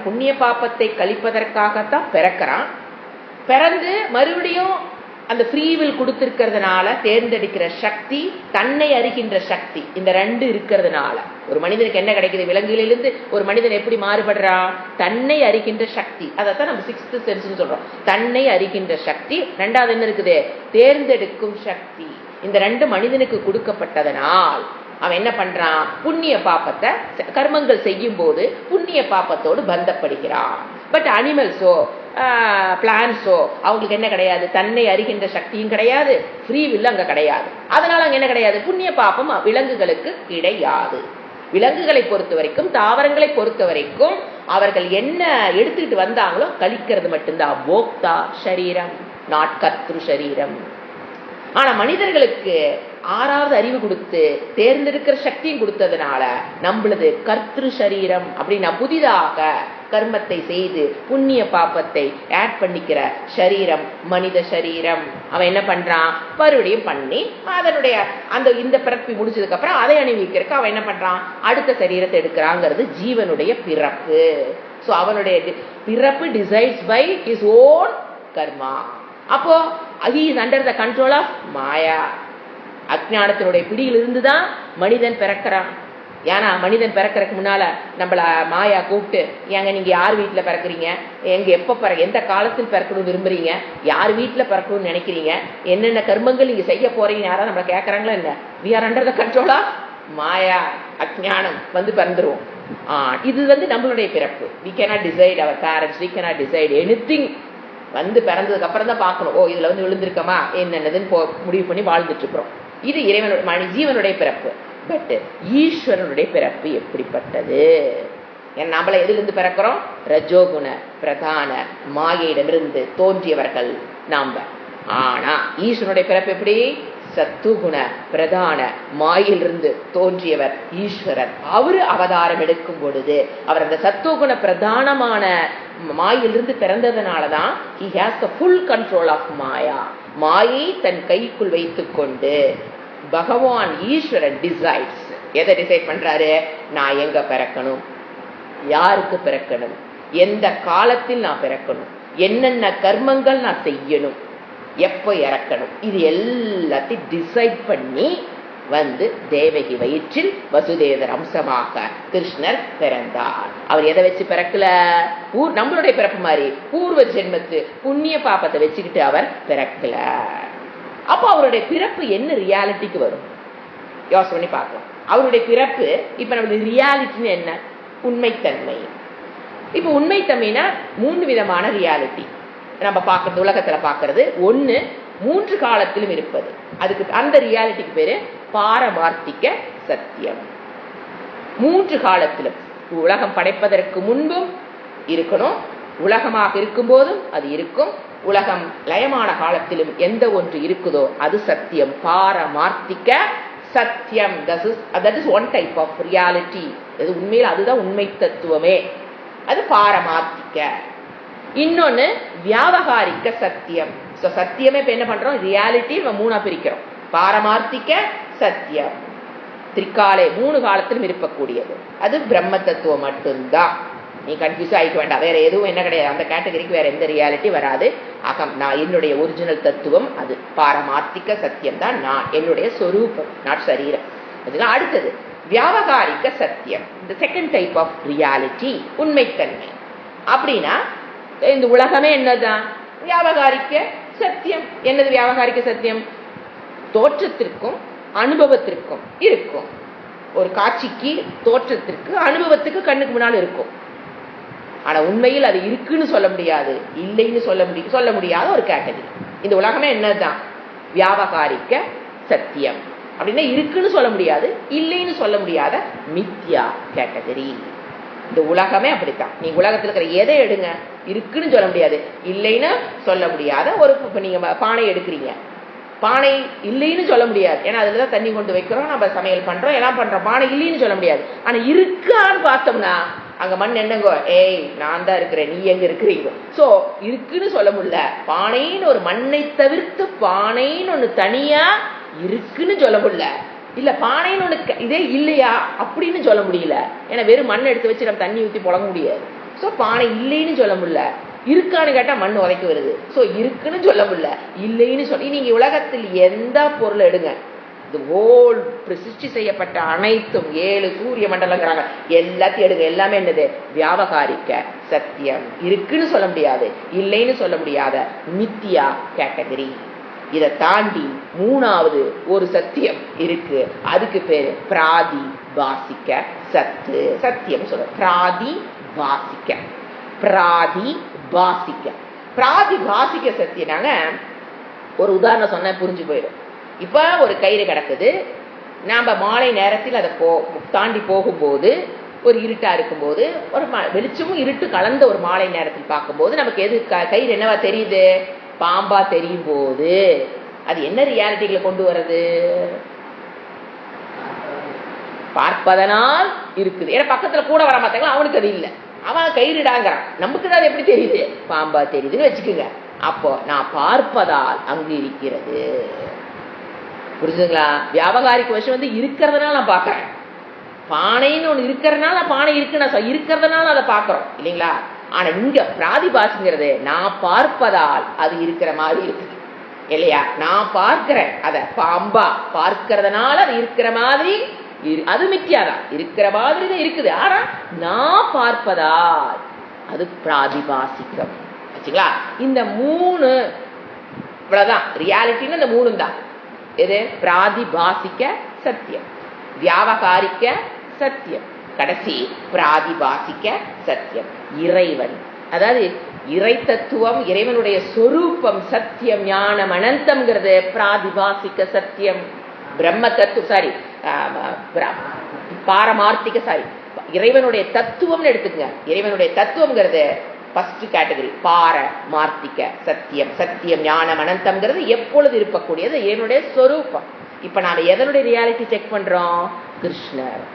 புண்ணிய பாப்பத்தை கழிப்பதற்காகத்தான் பிறக்கிறான். பிறந்து மறுபடியும் அந்த ஃப்ரீவில் கொடுத்திருக்கிறதுனால தேர்ந்தெடுக்கிற சக்தி, தன்னை அறிகின்ற சக்தி, இந்த ரெண்டு இருக்கிறதுனால ஒரு மனிதனுக்கு என்ன கிடைக்குது? விலங்குகளிலிருந்து ஒரு மனிதன் எப்படி மாறுபடுறான்? தன்னை அறிகின்ற சக்தி. அதைத்தான் நம்ம சிக்ஸ்த் சென்ஸ்னு சொல்றோம். தன்னை அறிகின்ற சக்தி. ரெண்டாவது என்ன இருக்குது? தேர்ந்தெடுக்கும் சக்தி. இந்த ரெண்டு மனிதனுக்கு கொடுக்கப்பட்டதனால் அவன் என்ன பண்றான்? புண்ணிய பாப்பத்தை கர்மங்கள் செய்யும் போது புண்ணிய பாப்பத்தோடு பந்தப்படுகிறான். பட் அனிமல்ஸோ பிளான்ஸோ அவங்களுக்கு என்ன கிடையாது? தன்னை அறிகின்ற சக்தியும் கிடையாது, ஃப்ரீ வில் அங்க கிடையாது. அதனால அங்க என்ன கிடையாது? புண்ணிய பாப்பம் விலங்குகளுக்கு கிடையாது. விலங்குகளை பொறுத்த வரைக்கும், தாவரங்களை பொறுத்த வரைக்கும் அவர்கள் என்ன எடுத்துக்கிட்டு வந்தாங்களோ கழிக்கிறது மட்டும்தான். போக்தா சரீரம், நாட் கர்த்ரு சரீரம். ஆனா மனிதர்களுக்கு ஆறாவது அறிவு கொடுத்து தேர்ந்தெடுக்கிற சக்தியும் கொடுத்ததுனால நம்மளது கர்த்ரு சரீரம் அப்படின்னா புதிதாக கர்மத்தை செய்து புண்ணிய பாப்பத்தை ஆட் பண்ணிக்கிற சரீரம் மனித சரீரம். அவன் என்ன பண்றான்? மறுபடியும் பண்ணி அதனுடைய அந்த இந்த பிறப்பி முடிச்சதுக்கு அப்புறம் அதை அணிவிக்கிறதுக்கு அவன் என்ன பண்றான்? அடுத்த சரீரத்தை எடுக்கிறாங்கிறது ஜீவனுடைய பிறப்பு. சோ அவனுடைய பிறப்பு டிசைட்ஸ் பை ஹிஸ் ஓன் கர்மா. அப்போ he is under the control of மாயா. அஜ்ஞானத்தினுடைய பிடியில் இருந்துதான் மனிதன் பிறக்கிறான். ஏன்னா மனிதன் பிறக்கிறதுக்கு முன்னால நம்மள மாயா கூப்பிட்டு, ஏங்க நீங்க யார் வீட்டுல பிறக்கிறீங்க, எங்க எப்ப எந்த காலத்தில் பிறக்கணும்னு விரும்புறீங்க, யார் வீட்டுல பிறக்கணும்னு நினைக்கிறீங்க, என்னென்ன கர்மங்கள் நீங்க செய்ய போறீங்க, யாராவது நம்மள கேட்கறாங்களா என்ன? we are under the control of மாயா. அஜ்ஞானம் வந்து பிறந்துருவோம். இது வந்து நம்மளுடைய பிறப்பு. we cannot decide our parents, we cannot decide anything. வந்து பிறந்ததுக்கு அப்புறம் தான் பார்க்கணும், ஓ இதுல வந்து விழுந்திருக்கமா என்னதுன்னு முடிவு பண்ணி வாழ்ந்துட்டு இருக்கிறோம். இது இறைவனுடைய ஜீவனுடைய பிறப்பு. பட் ஈஸ்வரனுடைய பிறப்பு எப்படிப்பட்டது? நம்மள எதிலிருந்து பிறக்கிறோம்? ரஜோகுண பிரதான மாயையிடமிருந்து தோன்றியவர்கள் நாம. ஆனா ஈஸ்வரனுடைய பிறப்பு எப்படி? சத்துகுண பிரதான மாயிலிருந்து தோன்றியவர் ஈஸ்வரர். அவரு அவதாரம் எடுக்கும் பொழுது அவர் அந்த சத்துவகுண பிரதானமான மாயிலிருந்து பிறந்ததுனாலதான் he has the full control of மாயா. மாயை தன் கைக்குள் வைத்துக் கொண்டு பகவான் ஈஸ்வரன் டிசைட்ஸ். எதை டிசைட் பண்றாரு? நான் எங்க பிறக்கணும், யாருக்கு பிறக்கணும், எந்த காலத்தில் நான் பிறக்கணும், என்னென்ன கர்மங்கள் நான் செய்யணும், எப்ப இறக்கணும், இது எல்லாத்தையும் டிசைட் பண்ணி வந்து தேவகி வயிற்றில் வசுதேவர் அம்சமாக கிருஷ்ணர் பிறந்தார். அவர் எதை வச்சு பிறக்கல? நம்மளுடைய பிறப்பு மாதிரி பூர்வ ஜென்மத்து புண்ணிய பாப்பத்தை வச்சுக்கிட்டு அவர் பிறக்கல. அப்ப அவருடைய பிறப்பு என்ன ரியாலிட்டிக்கு வரும்? யோசனை பண்ணி பார்க்கலாம். அவருடைய பிறப்பு இப்ப நம்மளுடைய ரியாலிட்டின்னு என்ன? உண்மைத்தன்மை. இப்ப உண்மைத்தன்மைனா 3 விதமான ரியாலிட்டி நம்ம பார்க்கறது, உலகத்துல பார்க்கறது. ஒண்ணு 3 காலத்திலும் இருப்பது, அதுக்கு அந்த ரியாலிட்டிக்கு பேரு பாரமார்த்திக சத்தியம். 3 காலத்திலும், உலகம் படைப்பதற்கு முன்பும் இருக்கணும், உலகமாக இருக்கும் போதும் அது இருக்கும், உலகம் லயமான காலத்திலும் எந்த ஒன்று இருக்குதோ அது சத்தியம், பாரமார்த்திக சத்தியம். that is one type of reality. அது உண்மையில் அதுதான் உண்மை தத்துவமே. அது பாரமார்த்திக. இன்னொன்னு வியாவகாரிக்க சத்தியம். சத்தியமே இப்ப என்ன பண்றோம், ரியாலிட்டி நம்ம மூணா பிரிக்கிறோம். பாரமார்த்திக சத்தியம் திரிகாலே 3 காலத்திலும் இருக்கக்கூடியது. அது பிரம்ம தத்துவம் மட்டும்தான். நீ கன்ஃபியூஸ் ஆகிக்க வேண்டாம். வேற எதுவும் என்ன கிடையாது. அந்த கேட்டகரிக்கு வேற எந்த ரியாலிட்டி வராது. அகம், நான் என்னுடைய ஒரிஜினல் தத்துவம் அது பாரமார்த்திக சத்தியம் தான். நான் என்னுடைய சொரூபம், நாட் சரீரம். அதுதான் அடுத்தது வியாவகாரிக்க சத்தியம். இந்த செகண்ட் டைப் ஆஃப் ரியாலிட்டி உண்மைத்தன்மை. அப்படின்னா இந்த உலகமே என்னதான் வியாவகாரிக்க சத்தியம். என்னது வியாவகாரிக்க சத்தியம்? தோற்றத்திற்கும் அனுபவத்திற்கும் இருக்கும். ஒரு காட்சிக்கு தோற்றத்திற்கு அனுபவத்துக்கு கண்ணுக்கு முன்னால் இருக்கும். ஆனா உண்மையில் அது இருக்குன்னு சொல்ல முடியாது, இல்லைன்னு சொல்ல முடியாத ஒரு கேட்டகரி. இந்த உலகமே என்னதான் வியாவகாரிக்க சத்தியம். அப்படின்னா இருக்குன்னு சொல்ல முடியாது, இல்லைன்னு சொல்ல முடியாத மித்யா கேட்டகரி. இந்த உலகமே அப்படித்தான். நீங்க உலகத்தில் இருக்கிற எதை எடுங்க, இருக்குன்னு சொல்ல முடியாது, இல்லைன்னு சொல்ல முடியாத ஒரு. இப்ப நீங்க பானை எடுக்கிறீங்க, பானை இல்லைன்னு சொல்ல முடியாது. ஏன்னா அதுலதான் தண்ணி கொண்டு வைக்கிறோம், நம்ம சமையல் பண்றோம், எல்லாம் பண்றோம். பானை இல்லைன்னு சொல்ல முடியாது. ஆனா இருக்கான்னு பார்த்தோம்னா அங்க மண் என்னங்கோ, ஏய் நான் தான் இருக்கிறேன், நீ எங்க இருக்கிறீங்க. சோ இருக்குன்னு சொல்ல முடியல. பானைன்னு ஒரு மண்ணை தவிர்த்து பானைன்னு ஒண்ணு தனியா இருக்குன்னு சொல்ல முடியல. இல்ல பானைன்னு ஒண்ணு இதே இல்லையா அப்படின்னு சொல்ல முடியல. ஏன்னா வெறும் மண் எடுத்து வச்சு நம்ம தண்ணி ஊற்றி புழங்க முடியாது. சோ பானை இல்லைன்னு சொல்ல முடியல. இருக்கான்னு கேட்டா மண் உதைக்க வருது. சோ இருக்குன்னு சொல்ல முடியல, இல்லைன்னு சொல்லி. நீங்க உலகத்தில் எந்த பொருள் எடுங்க, இது ஹோல் சிருஷ்டி செய்யப்பட்ட அனைத்தும் 7 சூரிய மண்டலங்கிறாங்க, எல்லாத்தையும் எடுங்க, எல்லாமே என்னது வியாவகாரிக்க சத்தியம். இருக்குன்னு சொல்ல முடியாது, இல்லைன்னு சொல்ல முடியாத மித்தியா கேட்டகரி. இதை தாண்டி 3வது ஒரு சத்தியம் இருக்கு. அதுக்கு பேரு பிராதி பாசிக்க சத்தியம் சொல்ற. பிராதி பாசிக்க சத்தியனாங்க. ஒரு உதாரணம் சொன்ன புரிஞ்சு போயிடும். இப்ப ஒரு கயிறு கிடக்குது, நாம மாலை நேரத்தில் அதை தாண்டி போகும்போது, ஒரு இருட்டா இருக்கும்போது, ஒரு வெளிச்சமும் இருட்டு கலந்த ஒரு மாலை நேரத்தில் பார்க்கும்போது நமக்கு எது கயிறு என்னவா தெரியுது, பாம்பா தெரியும் போது அது என்ன ரியாலிட்டிகளை கொண்டு வர்றது, பார்ப்பதனால் இருக்குது. ஏன்னா பக்கத்துல கூட வர மாட்டாங்களா, அவனுக்கு அது இல்லை, அவன் கயிறுடாங்கிறான். நமக்கு தான் அது எப்படி தெரியுது, பாம்பா தெரியுதுன்னு வச்சுக்கோங்க. அப்போ நான் பார்ப்பதால் அங்கு இருக்கிறது. புரிஞ்சுங்களா? வியாபகாரிக்கு விஷயம் இருக்கிறதுனால நான் பாக்குறேன். பானைன்னு ஒண்ணு இருக்கிறதுனால பானை இருக்குன்னு இருக்கிறதுனால அதை பாக்குறோம் இல்லைங்களா? ஆனா இங்க பிராதிபாசிங்கிறது நான் பார்ப்பதால் அது இருக்கிற மாதிரி இருக்குது இல்லையா? நான் பார்க்கிறேன் அத பாம்பா, பார்க்கிறதுனால அது இருக்கிற மாதிரி, அது மித்தியாதான், இருக்கிற மாதிரி தான் இருக்குது. ஆனா நான் பார்ப்பதால் அது பிராதிபாசிக்கம். ஆச்சுங்களா? இந்த 3 இவ்வளவுதான் ரியாலிட்டின்னு. இந்த 3 தான் எது? பிராதிபாசிக்க சத்தியம், வியாவகாரிக்க சத்தியம், கடைசி பிராதிபாசிக்க சத்தியம். இறைவன், அதாவது இறை தத்துவம், இறைவனுடைய சொரூபம் சத்தியம், ஞானம் அனந்தம்ங்கிறது பிராதிபாசிக்க சத்தியம். பிரம்ம தத்துவம் சாரி பாரமார்த்திக சாரி இறைவனுடைய தத்துவம்னு எடுத்துக்கங்க. இறைவனுடைய தத்துவம்ங்கிறது ஃபர்ஸ்ட் கேட்டகரி பாரமார்த்திக சத்தியம். சத்தியம் ஞானம் அனந்தம்ங்கிறது எப்பொழுது இருக்கக்கூடியது என்னுடைய சொரூபம். இப்ப நாம எதனுடைய ரியாலிட்டி செக் பண்றோம்? கிருஷ்ணர்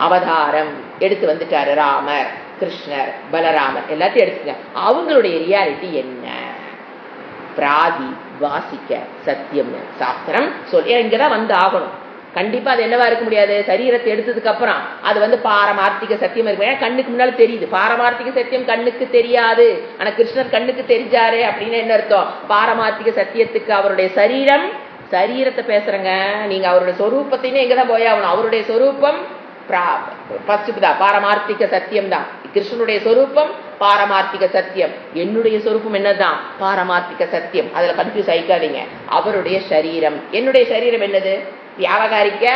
அவதாரம் எடுத்து வந்துட்டாரு, ராமர், கிருஷ்ணர், பலராமர் எல்லாத்தையும் எடுத்துங்க. அவங்களுடைய ரியாலிட்டி என்ன? பிராதி வாசிக்க சத்தியம் சாஸ்திரம் சொல்லி இங்கதான் வந்து ஆகணும். கண்டிப்பா அது என்னவா இருக்க முடியாது? சரீரத்தை எடுத்ததுக்கு அப்புறம் அது பாரமார்த்திக சத்தியம் இருக்கு. ஏன்னா கண்ணுக்கு முன்னால தெரியுது. பாரமார்த்திக சத்தியம் கண்ணுக்கு தெரியாது, ஆனா கிருஷ்ணர் கண்ணுக்கு தெரிஞ்சாரு அப்படின்னு என்ன அர்த்தம்? பாரமார்த்திக சத்தியத்துக்கு அவருடைய சரீரத்தை பேசுறங்க. நீங்க அவருடைய சொரூபத்தையும் எங்கதான் போயாகணும். அவருடைய சொரூபம் பாரமார்த்திக சத்தியம் தான். கிருஷ்ணனுடைய சொரூபம் பாரமார்த்திக சத்தியம். என்னுடைய சொரூபம் என்னதான்? பாரமார்த்திக சத்தியம். அதுல கன்ஃபியூஸ் ஆயிக்காதீங்க. அவருடைய சரீரம், என்னுடைய சரீரம் என்னது? வியாவகாரிக்க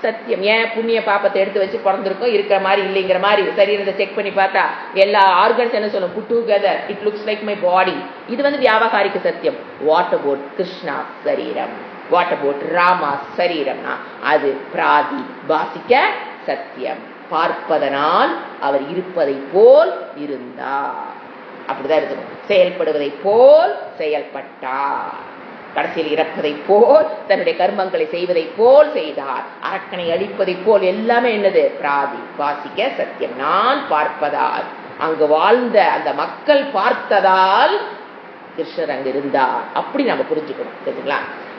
சத்தியம். ஏன் புண்ணிய பாப்பத்தை எடுத்து வச்சு பிறந்திருக்கோம், இருக்கிற மாதிரி இல்லைங்கிற மாதிரி சரீரத்தை செக் பண்ணி பார்த்தா எல்லா ஆர்கன்ஸ் என்ன சொல்லும்? Put together, it looks like my body. இது வியாவகாரிக சத்தியம். வாட் அபவுட் கிருஷ்ணா சரீரம்? வாட் அபவுட் ராமா சரீரம்னா அது பிராதி பாசிக்க சத்தியம். பார்ப்பதனால் அவர் இருப்பதை போல் இருந்தார், அப்படிதான் இருக்கணும். செயல்படுவதை போல் செயல்பட்டார். கடைசியில் இறப்பதை போல் தன்னுடைய கர்மங்களை செய்வதை போல் செய்தார். அரக்கனை அழிப்பதை போல் எல்லாமே என்னது? பிராதி வாசிக்க சத்தியம். நான் பார்ப்பதால், அங்கு வாழ்ந்த அந்த மக்கள் பார்த்ததால் கிருஷ்ணர் அங்கு இருந்தார். அப்படி நம்ம புரிஞ்சுக்கணும். சரிங்களா?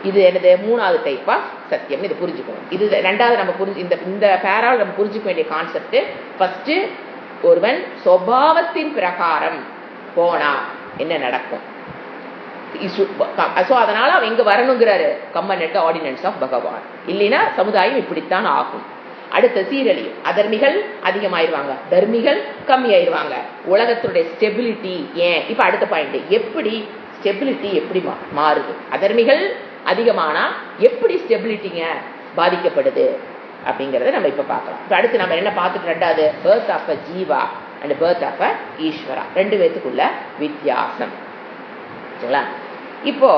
இது என்னது? மூணாவது டைப் ஆஃப் சத்தியம். இது புரிஞ்சுக்கணும். இது ரெண்டாவது நம்ம இந்த பேரால் நம்ம புரிஞ்சுக்க வேண்டிய கான்செப்ட். ஃபர்ஸ்ட், ஒருவன் சுபாவத்தின் பிரகாரம் போனா என்ன நடக்கும்? அதனால அவன் எங்க வரணுங்கிறாரு? கம்மனட் ஆர்டினன்ஸ் ஆஃப் பகவான். இல்லைன்னா சமுதாயம் இப்படித்தான் ஆகும். அடுத்த சீரழியும். அதர்மிகள் அதிகமாயிருவாங்க, தர்மிகள் கம்மியாயிருவாங்க. உலகத்துடைய ஸ்டெபிலிட்டி ஏன்? இப்ப அடுத்த பாயிண்ட், எப்படி ஸ்டெபிலிட்டி எப்படி மாறுது? அதர்மிகள் அதிகமானா எப்படி ஸ்டெபிலிட்டிங்க பாதிக்கப்படுது அப்படிங்கறத நம்ம இப்ப பார்க்கலாம். இப்ப அடுத்து நம்ம என்ன பார்த்துட்டு, ரெண்டாவது birth of a jiva and birth of a Ishvara, ரெண்டு பேத்துக்குள்ள வித்தியாசம். சரிங்களா? இப்போ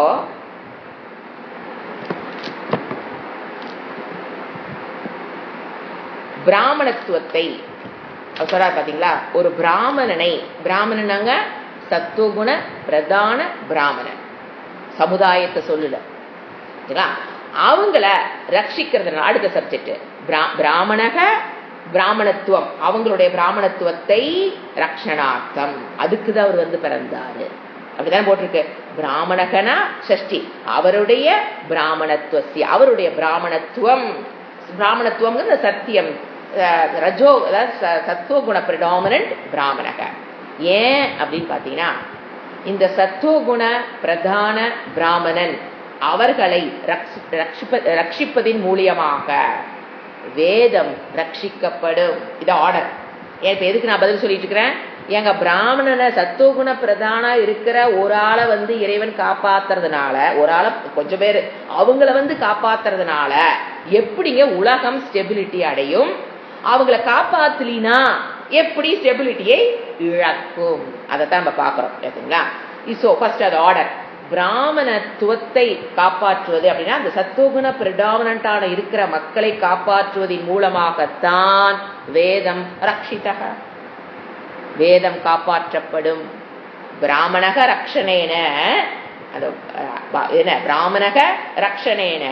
பிராமணத்துவத்தை சொல்றாரு பாத்தீங்களா? ஒரு பிராமணனாங்க சத்துவகுண பிரதான பிராமணன், சமுதாயத்தை சொல்லல. அவங்கள ரட்சிக்கிறதுனால அடுத்த சப்ஜெக்ட் பிராமணத்துவம், அவங்களுடைய பிராமணத்துவத்தை ரக்ஷணார்த்தம், அதுக்குதான் அவர் பிறந்தாரு. அப்படிதான் போட்டிருக்கு. பிராமணகனா ஷஷ்டி, அவருடைய பிராமணத்துவசி, அவருடைய பிராமணத்துவம் சத்தியம் ரஜோ, சத்துவகுண பிரடாமினன்ட் பிராமணக. ஏன் அப்படின்னு பாத்தீங்கன்னா, இந்த சத்துவகுண பிரதான பிராமணன் அவர்களை ரட்சிப்பதின் மூலியமாக வேதம் ரட்சிக்கப்படும். இது ஆர்டர். இப்ப எதுக்கு நான் பதில் சொல்லிட்டு இருக்கிறேன்? எங்க பிராமணனை சத்துவகுண பிரதானா இருக்கிற ஒரு ஆளை இறைவன் காப்பாத்துறதுனால, ஒரு ஆளை கொஞ்சம் பேர் அவங்கள காப்பாத்துறதுனால எப்படிங்க உலகம் ஸ்டெபிலிட்டி அடையும்? அவங்கள காப்பாத்தலினா எப்படி ஸ்டெபிலிட்டியை இழக்கும்? அதைத்தான் நம்ம பாக்குறோம். சரிங்களா? சோ ஃபர்ஸ்ட் அது ஆர்டர். பிராமணத்துவத்தை காப்பாற்றுவது அப்படின்னா அந்த சத்துவகுண பிரடாமினன்டான இருக்கிற மக்களை காப்பாற்றுவதன் மூலமாகத்தான் வேதம் ரக்ஷிதக, வேதம் காப்பாற்றப்படும். பிராமணக ரக்ஷணேன, பிராமணக ரக்ஷணேன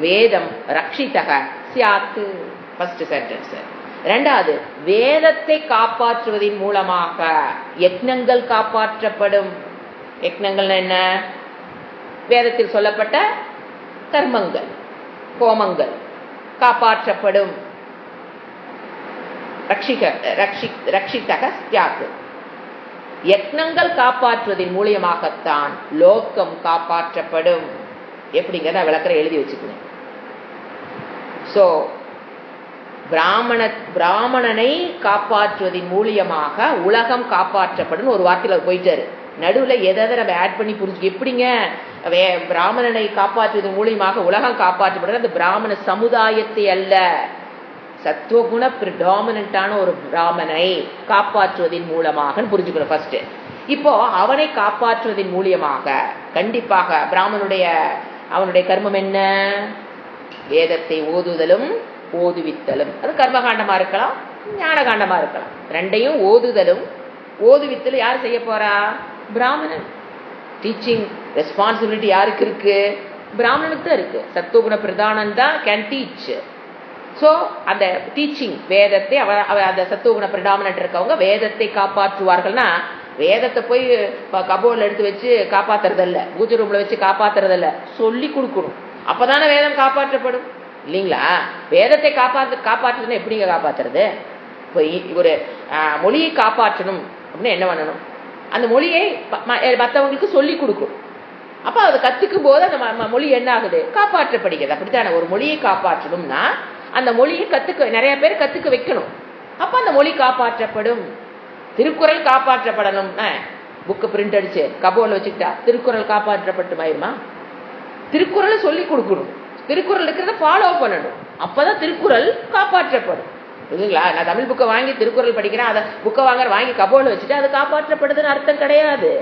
வேதம் ரக்ஷிதக சியாத்து. First sentence. ரெண்டாவது, வேதத்தை காப்பாற்றுவதன் மூலமாக யக்ஞங்கள் காப்பாற்றப்படும். யக்ஞங்கள் என்ன? வேதத்தில் சொல்லப்பட்ட கர்மங்கள், ஹோமங்கள் காப்பாற்றப்படும். ரக்ஷிதக ஸ்யாத். யக்ஞங்கள் காப்பாற்றுவதன் மூலியமாகத்தான் லோகம் காப்பாற்றப்படும். எப்படிங்கிறத விளக்கற எழுதி வச்சுக்கணும். சோ பிராமணனை காப்பாற்றுவதன் மூலியமாக உலகம் காப்பாற்றப்படும் ஒரு வார்த்தையில் போயிட்டாரு. நடுவுல எதை நம்ம ஆட் பண்ணி புரிஞ்சு, எப்படிங்க பிராமணனை காப்பாற்றுவதன் மூலியமாக உலகம் காப்பாற்றப்படுறது? அந்த பிராமண சமுதாயத்தை அல்ல, சத்துவகுண பிரிடாமினன்டான ஒரு பிராமணனை காப்பாற்றுவதன் மூலமாக புரிஞ்சுக்கணும் ஃபர்ஸ்ட். இப்போ அவனை காப்பாற்றுவதன் மூலியமாக கண்டிப்பாக அவனுடைய கர்மம் என்ன? வேதத்தை ஓதுதலும் ஓதுவித்தலும். அது கர்மகாண்டமா இருக்கலாம், ஞான காண்டமா இருக்கலாம். ரெண்டையும் ஓதுதலும் ஓதுவித்தலும் யார் செய்ய போறா? பிராமணன். டீச்சிங் ரெஸ்பான்சிபிலிட்டி யாருக்கு இருக்கு? பிராமணனுக்கு தான் இருக்கு. சத்துவகுண பிரதானன் தான் கேன் டீச். சோ அந்த டீச்சிங் வேதத்தை அந்த சத்துவகுண பிரடாமினன்ட் இருக்கவங்க வேதத்தை காப்பாற்றுவார்கள்னா, வேதத்தை போய் கபோர்ட்ல எடுத்து வச்சு காப்பாத்துறதல்ல, பூஜை ரூம்ல வச்சு காப்பாத்துறதல்ல, சொல்லி கொடுக்கணும். அப்பதானே வேதம் காப்பாற்றப்படும் இல்லைங்களா? வேதத்தை காப்பாற்றுறதுன்னா எப்படிங்க காப்பாத்துறது? ஒரு மொழியை காப்பாற்றணும் அப்படின்னா என்ன பண்ணணும்? அந்த மொழியை மற்றவங்களுக்கு சொல்லி கொடுக்கணும். அப்ப அதை கத்துக்கும் போது அந்த மொழி என்ன ஆகுது? காப்பாற்றப்படுகிறது. அப்படித்தானே? ஒரு மொழியை காப்பாற்றணும்னா அந்த மொழியை நிறைய பேர் கத்துக்க வைக்கணும். அப்ப அந்த மொழி காப்பாற்றப்படும். திருக்குறள் காப்பாற்றப்படணும்னா புக்கு பிரிண்ட் அடிச்சு கபோர்ட்ல வச்சுக்கிட்டா திருக்குறள் காப்பாற்றப்பட்டுமாயிருமா? திருக்குறளை சொல்லி கொடுக்கணும், திருக்குறள் இருக்கிறத ஃபாலோ பண்ணணும். அப்பதான் திருக்குறள் காப்பாற்றப்படும். இல்லைங்களா? நான் தமிழ் புக்கை வாங்கி திருக்குறள் படிக்கிறேன், அதை புக்கை வாங்கி கபோர்ட்ல வச்சுட்டு அது காப்பாற்றப்படுதுன்னு அர்த்தம் கிடையாது.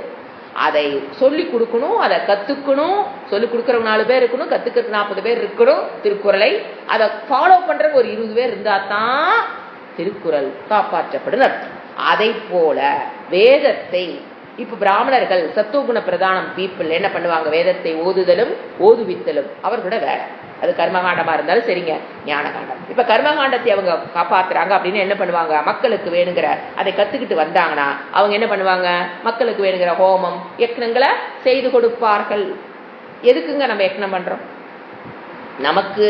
அதை சொல்லி கொடுக்கணும், அதை கத்துக்கணும். சொல்லி கொடுக்கறவங்க 4 பேர் இருக்கணும், கத்துக்கிறதுக்கு 40 பேர் இருக்கணும். திருக்குறளை அதை ஃபாலோ பண்ற ஒரு 20 பேர் இருந்தா தான் திருக்குறள் காப்பாற்றப்படும் அர்த்தம். அதை போல வேதத்தை இப்ப பிராமணர்கள் சத்துவகுண பிரதானம் பீப்புள் என்ன பண்ணுவாங்க? வேதத்தை ஓதுதலும் ஓதுவித்தலும் அவர்களோட வேலை. அது கர்மகாண்டமா இருந்தாலும் சரிங்க, ஞான காண்டம். இப்ப கர்மகாண்டத்தை அவங்க காப்பாத்துறாங்க அப்படின்னு என்ன பண்ணுவாங்க? மக்களுக்கு வேணுங்கிற அதை கத்துக்கிட்டு வந்தாங்கன்னா அவங்க என்ன பண்ணுவாங்க? மக்களுக்கு வேணுங்கிற ஹோமம் யக்னங்களை செய்து கொடுப்பார்கள். எதுக்குங்க நம்ம யக்னம் பண்றோம்? நமக்கு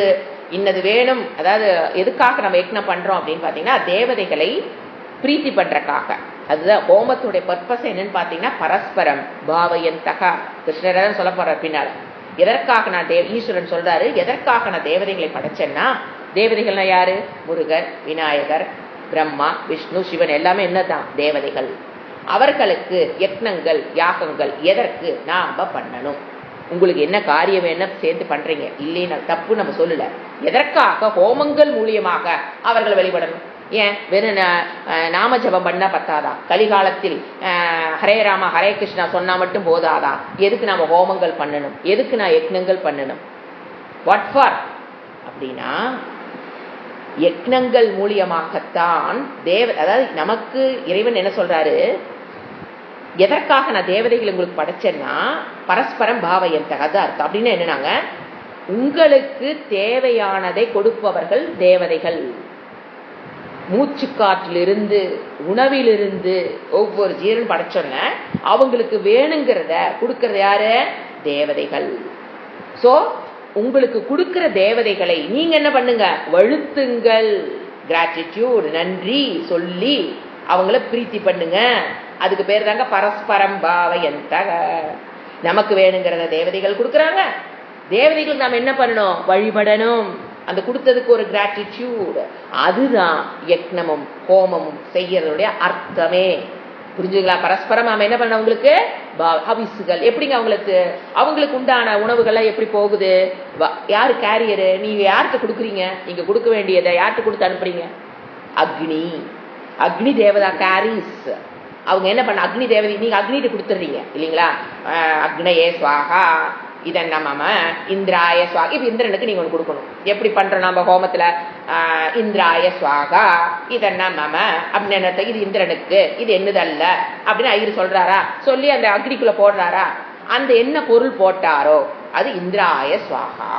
இன்னது வேணும், அதாவது எதுக்காக நம்ம யக்னம் பண்றோம் அப்படின்னு பாத்தீங்கன்னா தேவதைகளை பிரீத்தி பண்றதுக்காக. அதுதான் ஹோமத்துடைய பர்பஸ் என்னன்னு பாத்தீங்கன்னா பரஸ்பரம் பாவயந்தகா. கிருஷ்ணர் சொல்ல போற பின்னால எதற்காக நான் ஈஸ்வரன் சொல்றாரு, எதற்காக நான் தேவதைகளை படைச்சேன்னா, தேவதைகள்னா யாரு? முருகர், விநாயகர், பிரம்மா, விஷ்ணு, சிவன் எல்லாமே என்னதான் தேவதைகள். அவர்களுக்கு யக்னங்கள் யாகங்கள் எதற்கு நாம பண்ணணும்? உங்களுக்கு என்ன காரியம் என்ன சேர்த்து பண்றீங்க இல்லைன்னு தப்பு நம்ம சொல்லல. எதற்காக ஹோமங்கள் மூலியமாக அவர்கள் வழிபடணும்? ஏன் வெறும் நாம ஜபம் பண்ணா பத்தாதா? கலிகாலத்தில் ஹரே ராமா ஹரே கிருஷ்ணா சொன்னா மட்டும் போதாதா? எதுக்கு நாம ஹோமங்கள் பண்ணணும்? எதுக்கு நான் யக்னங்கள் பண்ணணும்? வாட் ஃபார் அப்படின்னா, யக்னங்கள் மூலியமாகத்தான் அதாவது நமக்கு இறைவன் என்ன சொல்றாரு, எதற்காக நான் தேவதைகள் உங்களுக்கு படைச்சேன்னா பரஸ்பரம் பாவயந்தக அர்த்தம். அப்படின்னு என்னன்னாங்க, உங்களுக்கு தேவையானதை கொடுப்பவர்கள் தேவதைகள். மூச்சு காற்றிலிருந்து உணவிலிருந்து ஒவ்வொரு ஜீரன் படைச்சோன்ன அவங்களுக்கு வேணுங்கிறத கொடுக்கறது யாரு? தேவதைகள். சோ உங்களுக்கு கொடுக்கிற தேவதைகளை நீங்க என்ன பண்ணுங்க? வழுத்துங்கள். கிராட்டிடியூட், நன்றி சொல்லி அவங்கள பிரீத்தி பண்ணுங்க. அதுக்கு பேர் தாங்க பரஸ்பரம் பாவயந்தக. நமக்கு வேணுங்கிறத தேவதைகள் கொடுக்கறாங்க, தேவதைகளுக்கு நாம என்ன பண்ணணும்? வழிபடணும். அந்த கொடுத்ததுக்கு ஒரு கிராட்டிடியூட். அதுதான் யக்னமும் ஹோமமும் செய்யறதுடைய அர்த்தமே. புரிஞ்சுங்களா? பரஸ்பரம் நாம என்ன பண்ண, அவங்களுக்கு ஹவிசுகள் எப்படிங்க அவங்களுக்கு உண்டான உணவுகளை எப்படி போகுது? யாரு கேரியரு? நீங்க யார்கிட்ட கொடுக்குறீங்க? நீங்க கொடுக்க வேண்டியதை யார்கிட்ட கொடுத்து அனுப்புறீங்க? அக்னி. அக்னி தேவதா கேரிஸ். அவங்க என்ன பண்ண? அக்னி தேவதை நீங்க அக்னிட்டு கொடுத்துறீங்க இல்லைங்களா? அக்னயே ஸ்வாகா, இதன் நம்ம இந்திராய ஸ்வாகா. இப்ப இந்திரனுக்கு நீங்க ஒண்ணு கொடுக்கணும். எப்படி பண்றோம் நம்ம ஹோமத்துல? இந்திராய ஸ்வாகா இதன் நம்ம அப்படின்னு, இது இந்திரனுக்கு, இது என்னதல்ல அப்படின்னு ஐயர் சொல்றாரா? சொல்லி அந்த அக்னிக்குள்ள போடுறாரா? அந்த என்ன பொருள் போட்டாரோ அது இந்திராய ஸ்வாகா,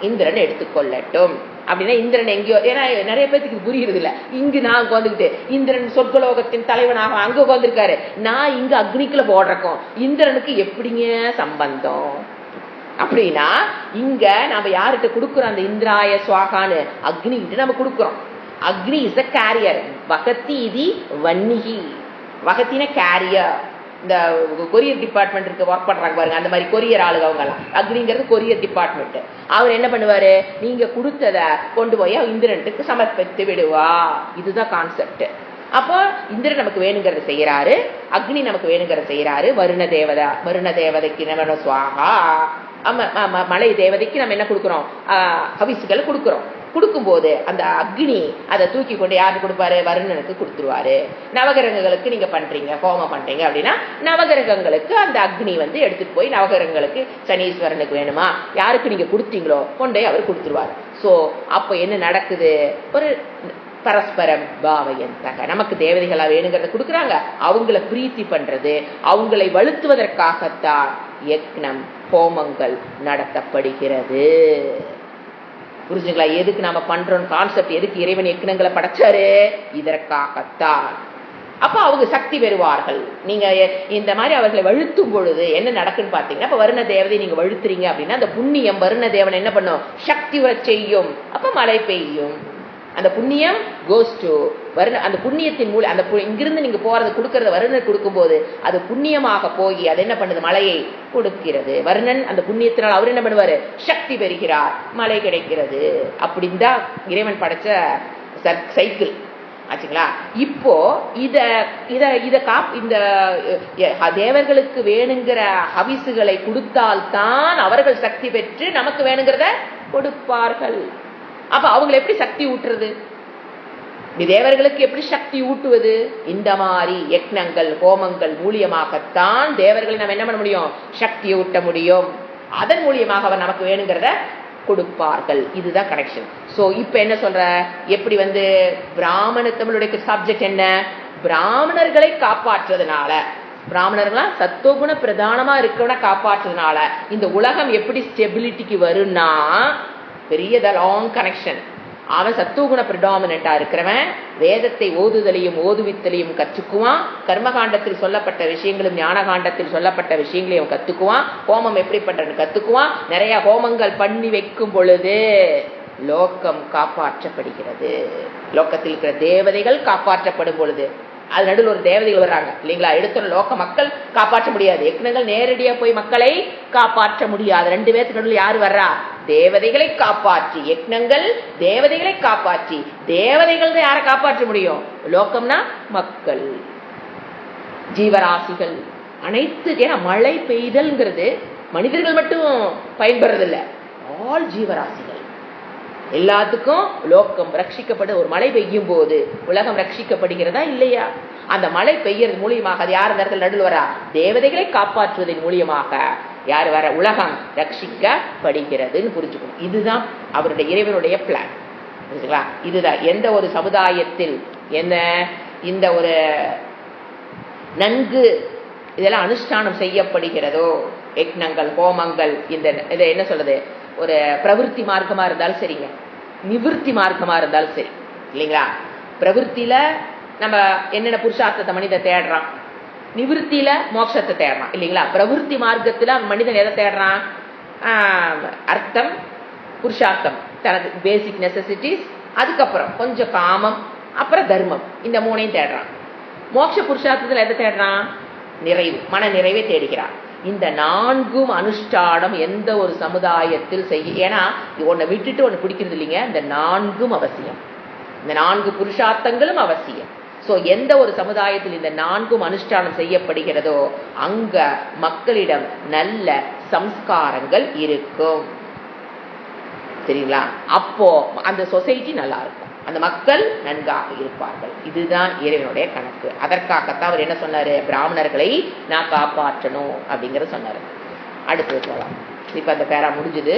இந்திரன் எடுத்துக்கொள்ளட்டும் அப்படின்னா. இந்திரன் எங்கேயோ, ஏன்னா நிறைய பேருக்கு புரியுறது இல்ல. இங்கு நான் உட்காந்துக்கிட்டு இந்திரன் சொர்க்கலோகத்தின் தலைவனாக அங்க உட்காந்துருக்காரு, நான் இங்க அக்னிக்குள்ள போடுறக்கும் இந்திரனுக்கு எப்படிங்க சம்பந்தம்? அப்படின்னா இங்க நம்ம யார்கிட்ட கொடுக்குறோம்? அந்த இந்திராய ஸ்வாகான்னு அக்னி கிட்ட நம்ம கொடுக்குறோம். அக்னி இஸ் அ கேரியர். வகத்தி இது வன்னிகி. வகத்தின கேரியர். இந்த கொரியர் டிபார்ட்மெண்ட் இருக்கு, ஒர்க் பண்றாங்க பாருங்க, அந்த மாதிரி கொரியர் ஆளுங்க அவங்க எல்லாம். அக்னிங்கிறது கொரியர் டிபார்ட்மெண்ட். அவர் என்ன பண்ணுவாரு? நீங்க கொடுத்தத கொண்டு போய் இந்திரனுக்கு சமர்ப்பித்து விடுவா. இதுதான் கான்செப்ட். அப்போ இந்திரன் நமக்கு வேணுங்கிறத செய்யறாரு, அக்னி நமக்கு வேணுங்கிறத செய்யறாரு. வருண தேவதைக்கு நம்ம ஸ்வாகா, மலை தேவதைக்கு நம்ம என்ன கொடுக்குறோம்? ஹவிசுகளை கொடுக்குறோம். கொடுக்கும்போது அந்த அக்னி அதை தூக்கி கொண்டு யாருக்கு கொடுப்பாரு? வருணனுக்கு கொடுத்துருவாரு. நவகிரகங்களுக்கு நீங்க பண்றீங்க, ஹோமம் பண்றீங்க அப்படின்னா நவகிரகங்களுக்கு அந்த அக்னி எடுத்துட்டு போய் நவகிரகங்களுக்கு சனீஸ்வரனுக்கு வேணுமா யாருக்கு நீங்க கொடுத்தீங்களோ கொண்டே அவர் கொடுத்துருவாரு. சோ அப்ப என்ன நடக்குது? ஒரு பரஸ்பரம் பாவயந்தக. நமக்கு தேவதைகளா வேணுங்கிறத கொடுக்குறாங்க, அவங்கள பிரீத்தி பண்றது, அவங்களை வலுத்துவதற்காகத்தான் யக்னம் ஹோமங்கள் நடத்தப்படுகிறது. புரிஞ்சுங்களா? எதுக்கு நாம பண்றோம் கான்செப்ட்? எதுக்கு இறைவன் யக்னங்களை படைச்சாரு? இதற்காகத்தான். அப்ப அவங்க சக்தி பெறுவார்கள். நீங்க இந்த மாதிரி அவர்களை வழுத்தும் பொழுது என்ன நடக்குன்னு பாத்தீங்கன்னா, இப்ப வருண தேவதை நீங்க வழுத்துறீங்க அப்படின்னா அந்த புண்ணியம் வருண தேவனை என்ன பண்ணும்? சக்தி வர செய்யும். அப்ப மழை பெய்யும். அந்த புண்ணியம் கோஸ் டு வருண. அந்த புண்ணியத்தின் மூலம் அந்த இங்கிருந்து நீங்க போறது கொடுக்கறது வருணன் கொடுக்கும் போது அது புண்ணியமாக போய் அது என்ன பண்ணுது? மழையை கொடுக்கிறது. வருணன் அந்த புண்ணியத்தினால் அவர் என்ன பண்ணுவாரு? சக்தி பெறுகிறார், மழை கிடைக்கிறது. அப்படின்னு தான் இறைவன் படைச்ச சைக்கிள் ஆச்சுங்களா? இப்போ இந்த தேவர்களுக்கு வேணுங்கிற ஹவிசுகளை கொடுத்தால்தான் அவர்கள் சக்தி பெற்று நமக்கு வேணுங்கிறத கொடுப்பார்கள். அப்ப அவங்களை எப்படி சக்தி ஊட்டுறது? தேவர்களுக்கு எப்படி சக்தி ஊட்டுவது? இந்த மாதிரி யக்னங்கள் ஹோமங்கள் மூலியமாகத்தான் தேவர்களை நம்ம என்ன பண்ண முடியும்? சக்தியை ஊட்ட முடியும். அதன் மூலியமாக அவர் நமக்கு வேணுங்கிறத கொடுப்பார்கள். இதுதான் கனெக்ஷன். சோ இப்ப என்ன சொல்ற? எப்படி பிராமண தமிழுடைய சப்ஜெக்ட் என்ன? பிராமணர்களை காப்பாற்றுறதுனால பிராமணர்கள்லாம் சத்துவகுண பிரதானமா இருக்கிறவன காப்பாற்றுறதுனால இந்த உலகம் எப்படி ஸ்டெபிலிட்டிக்கு வரும்னா பெரிய லாங் கனெக்ஷன். அவன் சத்துவகுண பிரிடாமினா இருக்கிறவன் வேதத்தை ஓதுதலையும் ஓதுவித்தலையும் கற்றுக்குவான். கர்மகாண்டத்தில் சொல்லப்பட்ட விஷயங்களும் ஞான காண்டத்தில் சொல்லப்பட்ட விஷயங்களையும் கத்துக்குவான். ஹோமம் எப்படி பண்றன்னு கத்துக்குவான். நிறைய ஹோமங்கள் பண்ணி வைக்கும் பொழுது லோகம் காப்பாற்றப்படுகிறது. லோகத்தில் இருக்கிற தேவதைகள் காப்பாற்றப்படும் பொழுது அது நடுவில் ஒரு தேவதைகள் வர்றாங்க இல்லைங்களா. எடுத்துற லோக மக்கள் காப்பாற்ற முடியாது. யக்னங்கள் நேரடியா போய் மக்களை காப்பாற்ற முடியாது. 2 பேருக்கு நடுவில் யாரு வர்றா? தேவதைகளை காப்பாற்றி. யக்னங்கள் தேவதைகளை காப்பாற்றி. தேவதைகள் தான் யாரை காப்பாற்ற முடியும்? லோகம்னா மக்கள், ஜீவராசிகள் அனைத்து. ஏன்னா மழை பெய்தல்ங்கிறது மனிதர்கள் மட்டும் பயன்படுறதில்லை, ஆல் ஜீவராசிகள் எல்லாத்துக்கும் லோகம் ரட்சிக்கப்பட. ஒரு மழை பெய்யும் போது உலகம் ரட்சிக்கப்படுகிறதா இல்லையா? அந்த மழை பெய்யறது மூலியமாக அது யார் நேரத்தில் நடுவில் வரா? தேவதைகளை காப்பாற்றுவதன் மூலியமாக யார் வர? உலகம் ரட்சிக்கப்படுகிறதுன்னு புரிஞ்சுக்கணும். இதுதான் அவருடைய இறைவனுடைய பிளான். புரிஞ்சுங்களா? இதுதான் எந்த ஒரு சமுதாயத்தில் என்ன இந்த ஒரு நன்கு இதெல்லாம் அனுஷ்டானம் செய்யப்படுகிறதோ, யக்னங்கள் ஹோமங்கள், இந்த இதை என்ன சொல்றது, ஒரு பிரவிற்த்தி மார்க்கமா இருந்தாலும் சரிங்க, நிவிற்த்தி மார்க்கமா இருந்தாலும் சரி இல்லைங்களா. பிரவிற்த்தியில நம்ம என்னென்ன புருஷார்த்தத்தை மனிதன் தேடுறான், நிவிற்த்தியில மோட்சத்தை தேடுறான் இல்லைங்களா. பிரவிற்த்தி மார்க்கத்துல மனிதன் எதை தேடுறான்? அர்த்தம், புருஷார்த்தம், தனது பேசிக் நெசசிட்டிஸ், அதுக்கப்புறம் கொஞ்சம் காமம், அப்புறம் தர்மம், இந்த 3ஐயும் தேடுறான். மோட்ச புருஷார்த்தத்துல எதை தேடுறான்? நிறைவு, மன நிறைவை தேடுகிறான். இந்த 4ம் அனுஷ்டானம் எந்த ஒரு சமுதாயத்தில் செய்ய, ஏன்னா ஒன்னை விட்டுட்டு ஒன்று பிடிக்கிறது இல்லைங்க. இந்த 4ம் அவசியம், இந்த 4 புருஷார்த்தங்களும் அவசியம். சோ எந்த ஒரு சமுதாயத்தில் இந்த 4ம் அனுஷ்டானம் செய்யப்படுகிறதோ அங்க மக்களிடம் நல்ல சம்ஸ்காரங்கள் இருக்கும். சரிங்களா? அப்போ அந்த சொசைட்டி நல்லா இருக்கும், அந்த மக்கள் நன்காக இருப்பார்கள். இதுதான் இறைவனுடைய கணக்கு. அதற்காகத்தான் அவர் என்ன சொன்னாரு? பிராமணர்களை நான் காப்பாற்றணும் அப்படிங்கறத சொன்னாரு. அடுத்தது போலாம். இப்ப அந்த பேரா முடிஞ்சது,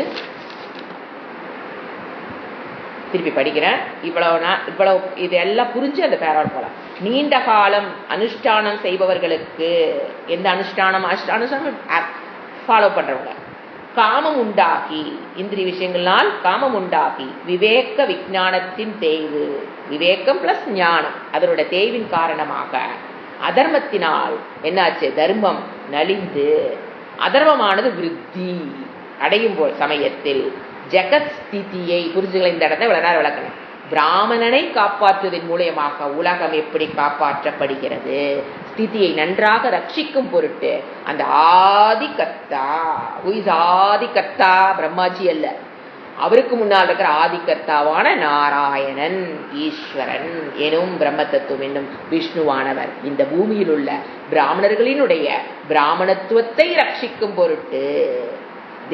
திருப்பி படிக்கிறேன். இவ்வளவு இதெல்லாம் புரிஞ்சு அந்த பேரால் போலாம். நீண்ட காலம் அனுஷ்டானம் செய்பவர்களுக்கு, எந்த அனுஷ்டானம் ஃபாலோ பண்றவங்க, காமம் உண்டாகி, இந்திரிய விஷயங்களால் காமம் உண்டாகி, விவேக விஞ்ஞானத்தின் தேய்வு, விவேகம் பிளஸ் ஞானம் அதனுடைய தேய்வின் காரணமாக அதர்மத்தினால் என்னாச்சு? தர்மம் நலிந்து அதர்மமானது விருத்தி அடையும் போல் சமயத்தில் ஜெகத் ஸ்திதியை புரிஞ்சுகளை இந்த இடத்தை இவ்வளவு நேரம் விளக்கணும். பிராமணனை காப்பாற்றுவதன் மூலயமாக உலகம் எப்படி காப்பாற்றப்படுகிறது, ஸ்திதியை நன்றாக ரட்சிக்கும் பொருட்டு அந்த ஆதிகர்த்தா, ஆதிகர்த்தா பிரம்மாஜி அல்ல, அவருக்கு முன்னால் இருக்கிற ஆதிகர்த்தாவான நாராயணன் ஈஸ்வரன் எனும் பிரம்ம தத்துவம் என்னும் விஷ்ணுவானவர் இந்த பூமியில் உள்ள பிராமணர்களினுடைய பிராமணத்துவத்தை ரட்சிக்கும் பொருட்டு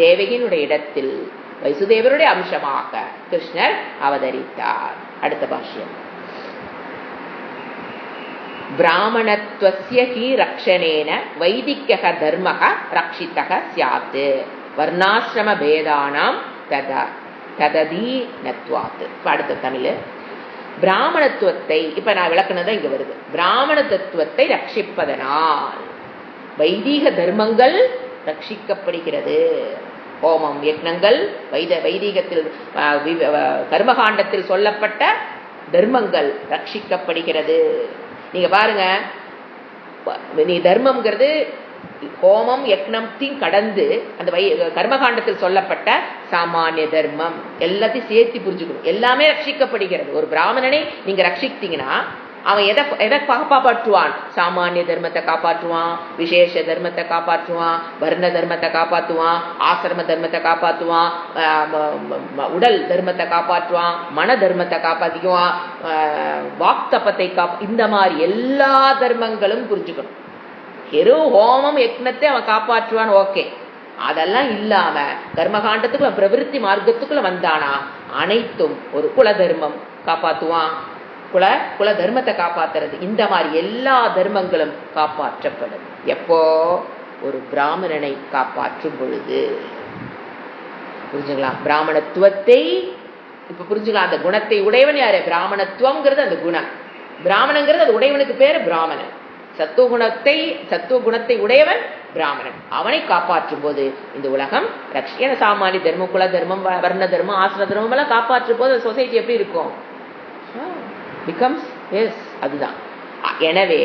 தேவகியினுடைய இடத்தில் வைசுதேவருடைய அம்சமாக கிருஷ்ணர் அவதரித்தார். அடுத்த பாஷ்யம். பிராமணத்வஸ்ய ஹி ரக்ஷணேன வைதிக தர்மக ரக்ஷிதக ஸ்யாத் வர்ணாசிரம பேதானாம் தததீனத்வாத். அடுத்த தமிழ். பிராமணத்துவத்தை இப்ப நான் விளக்குனதான் இங்க வருது. பிராமண தத்துவத்தை ரட்சிப்பதனால் வைதிக தர்மங்கள் ரட்சிக்கப்படுகிறது. ஹோமம் யக்னங்கள் வைதிகத்தில் கர்மகாண்டத்தில் சொல்லப்பட்ட தர்மங்கள் ரட்சிக்கப்படுகிறது. நீங்க பாருங்க, நீ தர்மம்ங்கிறது ஹோமம் யக்னத்தையும் கடந்து அந்த கர்மகாண்டத்தில் சொல்லப்பட்ட சாமானிய தர்மம் எல்லாத்தையும் சேர்த்து புரிஞ்சுக்கணும். எல்லாமே ரட்சிக்கப்படுகிறது. ஒரு பிராமணனை நீங்க ரட்சித்தீங்கன்னா அவன் எதை காப்பாற்றுவான்? சாமானிய தர்மத்தை காப்பாற்றுவான், விசேஷ தர்மத்தை காப்பாற்றுவான், வர்ண தர்மத்தை காப்பாற்றுவான், ஆசிரம தர்மத்தை காப்பாற்றுவான், உடல் தர்மத்தை காப்பாற்றுவான், மன தர்மத்தை காப்பாற்றிக்குவான், வாக்தப்பத்தை இந்த மாதிரி எல்லா தர்மங்களும் புரிஞ்சுக்கணும். வெறும் ஹோமம் யக்னத்தை அவன் காப்பாற்றுவான், ஓகே. அதெல்லாம் இல்லாம கர்மகாண்டத்துக்குள்ள பிரவிற்த்தி மார்க்கத்துக்குள்ள வந்தானா அனைத்தும் ஒரு குல தர்மம் காப்பாற்றுவான், குல தர்மத்தை காப்பாத்துறது, இந்த மாதிரி எல்லா தர்மங்களும் காப்பாற்றப்படும். எப்போ? ஒரு பிராமணனை காப்பாற்றும் பொழுது. புரிஞ்சுங்களா? பிராமணத்துவத்தை இப்ப புரிஞ்சுக்கலாம். அந்த குணத்தை உடையவன் யாரு? பிராமணத்துவம்ங்கிறது அந்த குணம். பிராமணங்கிறது அது உடையவனுக்கு பேரு பிராமணன். சத்துவகுணத்தை உடையவன் பிராமணன். அவனை காப்பாற்றும் போது இந்த உலகம் ரக்ஷியன சாமானிய தர்மம், குல தர்மம், வர்ண தர்மம், ஆசிர தர்மம் எல்லாம் காப்பாற்றும் போது சொசைட்டி எப்படி இருக்கும்? பிகம்ஸ் எஸ். அதுதான். எனவே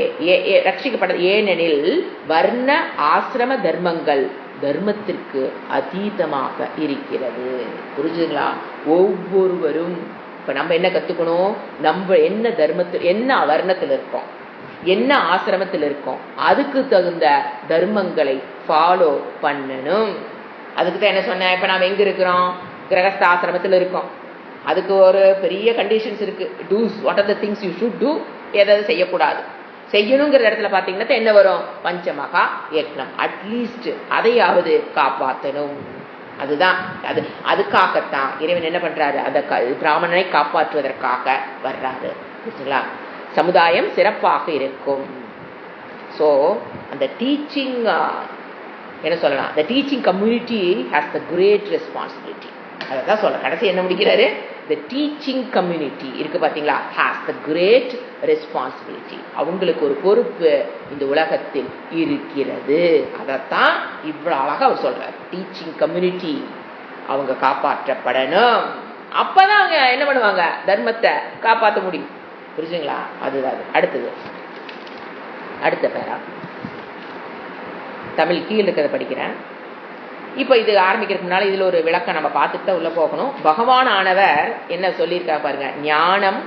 ரட்சிக்கப்பட்டது. ஏனெனில் வர்ண ஆசிரம தர்மங்கள் தர்மத்திற்கு அதீதமாக இருக்கிறது. புரிஞ்சுங்களா? ஒவ்வொருவரும் இப்ப நம்ம என்ன கத்துக்கணும்? நம்ம என்ன தர்மத்தில், என்ன வர்ணத்தில் இருக்கோம், என்ன ஆசிரமத்தில் இருக்கோம், அதுக்கு தகுந்த தர்மங்களை ஃபாலோ பண்ணணும். அதுக்கு தான் என்ன சொன்னேன், இப்ப நாம எங்க இருக்கிறோம்? கிரகஸ்த ஆசிரமத்தில் இருக்கோம். அதுக்கு ஒரு பெரிய கண்டிஷன்ஸ் இருக்கு. Do's, what are the things you should do, எதாவது செய்யக்கூடாது. செய்யணுங்கிற இடத்துல பாத்தீங்கன்னா என்ன வரும்? பஞ்சமகா யக்னம். அட்லீஸ்ட் அதையாவது காப்பாற்றணும். அதுதான் அதுக்காகத்தான் இறைவன் என்ன பண்றாரு? அந்த பிராமணனை காப்பாற்றுவதற்காக வர்றாரு. புரியுதுங்களா? சமுதாயம் சிறப்பாக இருக்கும். ஸோ அந்த டீச்சிங் என்ன சொல்லலாம், the teaching community has the great responsibility. அதான் சொல்ல கடைசி என்ன முடிக்கிறாரு? the teaching community இருக்கு பாத்தீங்களா, has the great responsibility. அவங்களுக்கு ஒரு பொறுப்பு இந்த உலகத்தில் இருக்கிறது. அதைத்தான் இவ்வளவு அழகா அவர் சொல்றாரு. டீச்சிங் கம்யூனிட்டி அவங்க காப்பாற்றப்படணும். அப்பதான் அவங்க என்ன பண்ணுவாங்க? தர்மத்தை காப்பாற்ற முடியும். புரிஞ்சுங்களா? அதுதான். அடுத்தது அடுத்த பேரா தமிழ் கீழ் இருக்கிறத படிக்கிறேன். இப்போ இது ஆரம்பிக்கிறதுக்கு முன்னால இதுல ஒரு விளக்கம் நம்ம பார்த்துட்டு தான் உள்ள போகணும். பகவான் ஆனவர் என்ன சொல்லியிருக்கா பாருங்க. ஞானம்,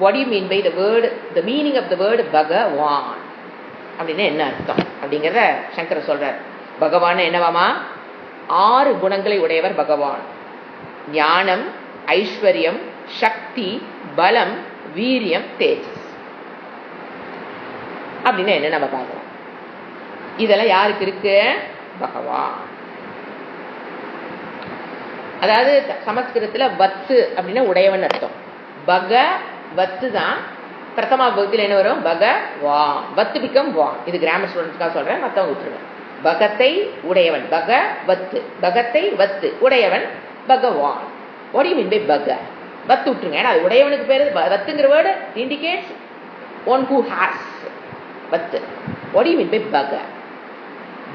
what do you mean by the word, the meaning of the word பகவான் அப்படின்னு என்ன அர்த்தம் அப்படிங்கிறத சங்கர சொல்றார். பகவான் என்னவாமா? 6 குணங்களை உடையவர் பகவான். ஞானம், ஐஸ்வர்யம், சக்தி, பலம், வீரியம், தேஜஸ் அப்படின்னு என்ன நம்ம பார்க்கிறோம். இதெல்லாம் யாருக்கு இருக்கு? பகவான். அதாவது சமஸ்கிருதத்துல வத்து அப்படின்னா உடையவன் அர்த்தம். பக வத்து தான் பிரதமா பகுதியில் என்ன வரும்? பகவான். வத்து பிகம் வான். இது கிராமர் ஸ்டூடெண்ட்ஸ்க்காக சொல்றேன், மத்தவங்க விட்டுருவேன். பகத்தை உடையவன் பக வத்து, பகத்தை வத்து உடையவன் பகவான். what do you mean by பக? வத்து விட்டுருங்க, ஏன்னா அது உடையவனுக்கு பேரு. வத்துங்கிற word indicates one who has. வத்து. what do you mean by பக?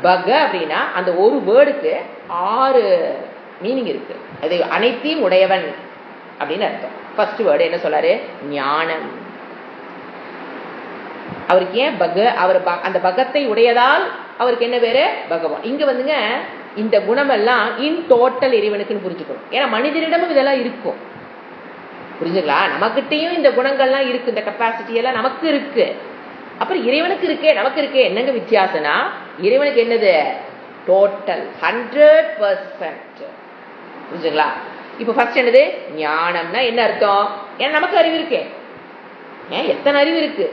பக அப்படின்னா அந்த ஒரு வேர்டுக்கு 6 மீனிங் இருக்கு. அது அனைத்தையும் உடையவன் அப்படின்னு அர்த்தம். ஃபர்ஸ்ட் வேர்டு என்ன சொல்றாரு? ஞானம். அவருக்கு ஏன் பக? அவர் அந்த பகத்தை உடையதால் அவருக்கு என்ன பேரு? பகவான். இங்க வந்துங்க இந்த குணம் எல்லாம் இன் டோட்டல் இறைவனுக்குன்னு புரிஞ்சுக்கணும். ஏன்னா மனிதனிடமும் இதெல்லாம் இருக்கும். புரிஞ்சுங்களா? நமக்கிட்டையும் இந்த குணங்கள்லாம் இருக்கு, இந்த கெப்பாசிட்டி எல்லாம் நமக்கு இருக்கு. அப்புறம் இறைவனுக்கு இருக்கே, நமக்கு இருக்கே. என்னங்க வித்தியாசம்னா, இறைவனுக்கு என்னது? டோட்டல் 100%. புரிஞ்சுங்களா? இப்ப ஃபர்ஸ்ட் என்னது? ஞானம்னா என்ன அர்த்தம்? ஏன்னா நமக்கு அறிவு இருக்கே, எத்தனை அறிவு இருக்கு.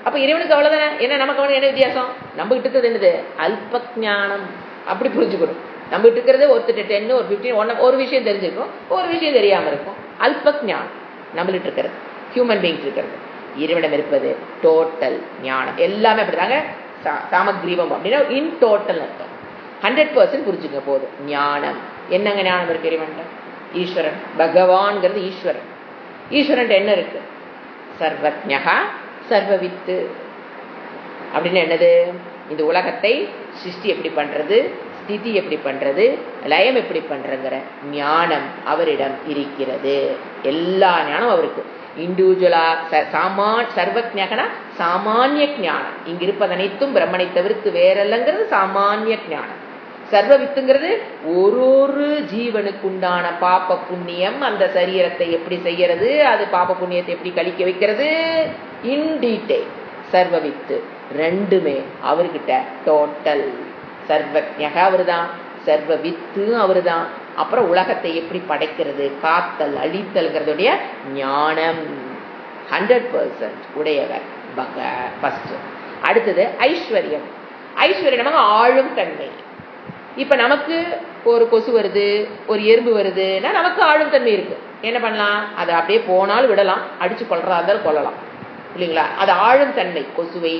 அப்ப இறைவனுக்கு அவ்வளவுதானே. ஏன்னா நமக்கு அவனுக்கு என்ன வித்தியாசம்? நம்ம கிட்ட இருக்கிறது என்னது? அல்ப ஞானம். அப்படி புரிஞ்சுக்கணும். நம்ம கிட்ட இருக்கிறது ஒருத்தர் 10 ஒரு 15 ஒரு விஷயம் தெரிஞ்சிருக்கும், ஒரு விஷயம் தெரியாம இருக்கும். அல்ப ஞானம் நம்மகிட்ட இருக்கிறது, ஹியூமன் பீயிங் இருக்கிறது. இறைவனம் இருப்பது டோட்டல் ஞானம். எல்லாமே அப்படிதாங்க. சாமக்ரீவம் அப்படின்னா இன் டோட்டல் அர்த்தம். 100% புரிஞ்சுங்க போதும். ஞானம் என்னங்க? ஞானம் இருக்கு இறைவன். ஈஸ்வரன் பகவான்ங்கிறது ஈஸ்வரன். ஈஸ்வரன் என்ன இருக்கு? சர்வஜ்ஞா சர்வவித்து அப்படின்னு என்னது? இந்த உலகத்தை சிருஷ்டி எப்படி பண்றது, ஸ்திதி எப்படி பண்றது, லயம் எப்படி பண்றங்கிற ஞானம் அவரிடம் இருக்கிறது. எல்லா ஞானம் அவருக்கு. இண்டிவிஜுவலா சர்வஜ்ஞனா சாமானிய ஞானம். இங்க இருப்பது அனைத்தும் பிரம்மனை தவிர்த்து வேறல்லங்கிறது சாமானிய ஞானம். சர்வவித்துங்கிறது ஒரு ஜீவனுக்கு உண்டான பாப்ப புண்ணியம், அந்த சரீரத்தை எப்படி செய்யறது, அது பாப்ப புண்ணியத்தை எப்படி கழிக்க வைக்கிறது, இன் டீடைல். சர்வவித்து ரெண்டுமே அவர்கிட்ட டோட்டல். சர்வஜ்ஞா அவருதான், சர்வவித்து அவருதான். அப்புறம் உலகத்தை எப்படி படைக்கிறது, காத்தல் அழித்தல்ங்கிறதுடைய ஞானம் 100% உடையவர் பக. ஃபர்ஸ்ட். அடுத்தது ஐஸ்வர்யம். ஐஸ்வர்யம் நமக்கு ஆளும் தன்மை. இப்ப நமக்கு ஒரு கொசு வருது, ஒரு எறும்பு வருதுன்னா நமக்கு ஆளும் தன்மை இருக்கு. என்ன பண்ணலாம்? அதை அப்படியே போனாலும் விடலாம், அடிச்சு கொள்றதா இருந்தாலும் கொள்ளலாம், இல்லைங்களா? அது ஆளும் தன்மை. கொசுவை,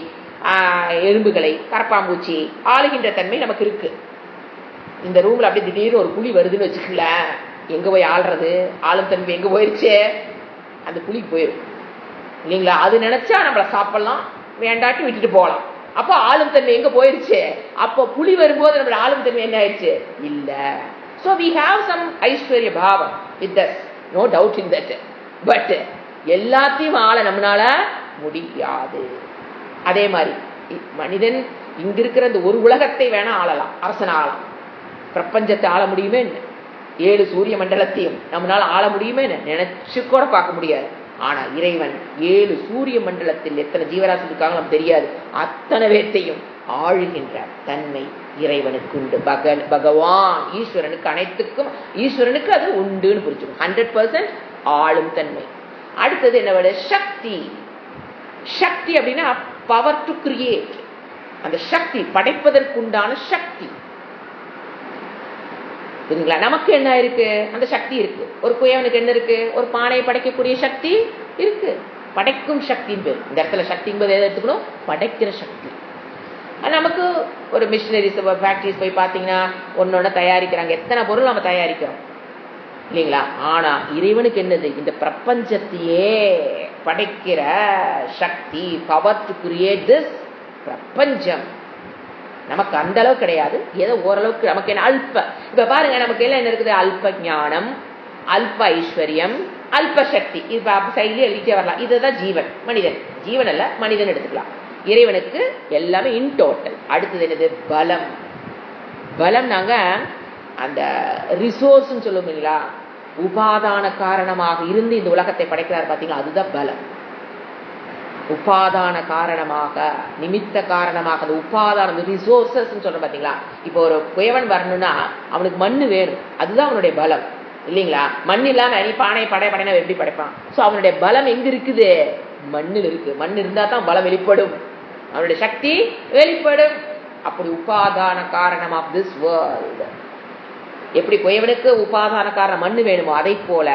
எறும்புகளை, கரப்பாம்பூச்சி ஆளுகின்ற தன்மை நமக்கு இருக்கு. இந்த ரூம்ல அப்படியே திடீர்னு ஒரு புலி வருதுன்னு வச்சுக்கல, எங்க போய் ஆள்றது? ஆளும் தன்மை எங்க போயிருச்சு? அந்த புலிக்கு போயிடும், இல்லைங்களா? அது நினைச்சா நம்மள சாப்பிடலாம், வேண்டாட்டி விட்டுட்டு போகலாம். அப்போ ஆளும் தன்மை எங்க போயிருச்சு? அப்போ புலி வரும்போது நம்மளோட ஆளும் தன்மை என்ன ஆயிடுச்சு? இல்ல. So we have some ஐஸ்வர்ய பாவம் with us, no doubt in that. But எல்லாத்தையும் ஆள நம்மளால முடியாது. அதே மாதிரி மனிதன் இங்க இருக்கிற இந்த ஒரு உலகத்தை வேணா ஆளலாம், அரசன் ஆளலாம். பிரபஞ்சத்தை ஆள முடியுமே என்ன? 7 சூரிய மண்டலத்தையும் நம்மளால ஆள முடியுமே என்ன? நினைச்சு கூட பார்க்க முடியாது. ஆனா இறைவன் 7 சூரிய மண்டலத்தில் எத்தனை ஜீவராசி இருக்காங்க நமக்கு தெரியாது. அத்தனை பேர்த்தையும் ஆளுகின்ற தன்மை இறைவனுக்கு உண்டு. பகவான் ஈஸ்வரனுக்கு அனைத்துக்கும் ஈஸ்வரனுக்கு அது உண்டுன்னு புரிஞ்சுக்கணும். 100% ஆளும் தன்மை. அடுத்தது என்ன விட சக்தி. சக்தி அப்படின்னா பவர் டு கிரியேட். அந்த சக்தி படைப்பதற்குண்டான சக்தி. நமக்கு என்ன இருக்கு? அந்த சக்தி இருக்கு. ஒரு குயவனுக்கு என்ன இருக்கு? ஒரு பானையை படைக்கக்கூடிய சக்தி இருக்கு. படைக்கும் சக்தின்னு பேர். இந்த இடத்துல சக்தி என்பது எதை எடுத்துக்கணும்? படைக்கிற சக்தி. நமக்கு ஒரு மிஷினரிஸ் ஃபேக்டரிஸ் போய் பார்த்தீங்கன்னா ஒன்னொன்னு தயாரிக்கிறாங்க. எத்தனை பொருள் நம்ம தயாரிக்கிறோம் இல்லைங்களா? ஆனா இறைவனுக்கு என்னது? இந்த பிரபஞ்சத்தையே படைக்கிற சக்தி, பவர் டு கிரியேட் திஸ் பிரபஞ்சம். நமக்கு அந்த அளவு கிடையாது, ஏதோ ஓரளவுக்கு நமக்கு என்ன அல்ப. இப்ப பாருங்க, நமக்கு எல்லாம் என்ன இருக்குது? அல்ப ஞானம், அல்ப ஐஸ்வர்யம், அல்ப சக்தி. இப்ப சைட்லயே எழுதிட்டே வரலாம். இதுதான் ஜீவன், மனிதன். ஜீவன் அல்ல, மனிதன் எடுத்துக்கலாம். இறைவனுக்கு எல்லாமே இன் டோட்டல். அடுத்தது என்னது? பலம். பலம் நாங்க அந்த ரிசோர்ஸ் சொல்லுவீங்களா, உபாதான காரணமாக இருந்து இந்த உலகத்தை படைக்கிறார் பாத்தீங்களா, அதுதான் பலம். உபாதான காரணமாக, நிமித்த காரணமாக, அந்த உபாதான ரிசோர்சஸ் சொல்ற பாத்தீங்களா. இப்போ ஒரு குயவன் வரணும்னா அவனுக்கு மண்ணு வேணும், அதுதான் அவனுடைய பலம் இல்லைங்களா? மண் இல்லாம நீ பானை படைனா எப்படி படைப்பான்? சோ அவனுடைய பலம் எங்க இருக்குது? மண்ணில் இருக்கு. மண் இருந்தா தான் பலம் வெளிப்படும், அவனுடைய சக்தி வெளிப்படும். அப்படி உபாதான காரணம் ஆஃப் திஸ் வேர்ல்ட். எப்படி குயவனுக்கு உபாதான காரணம் மண்ணு வேணுமோ, அதை போல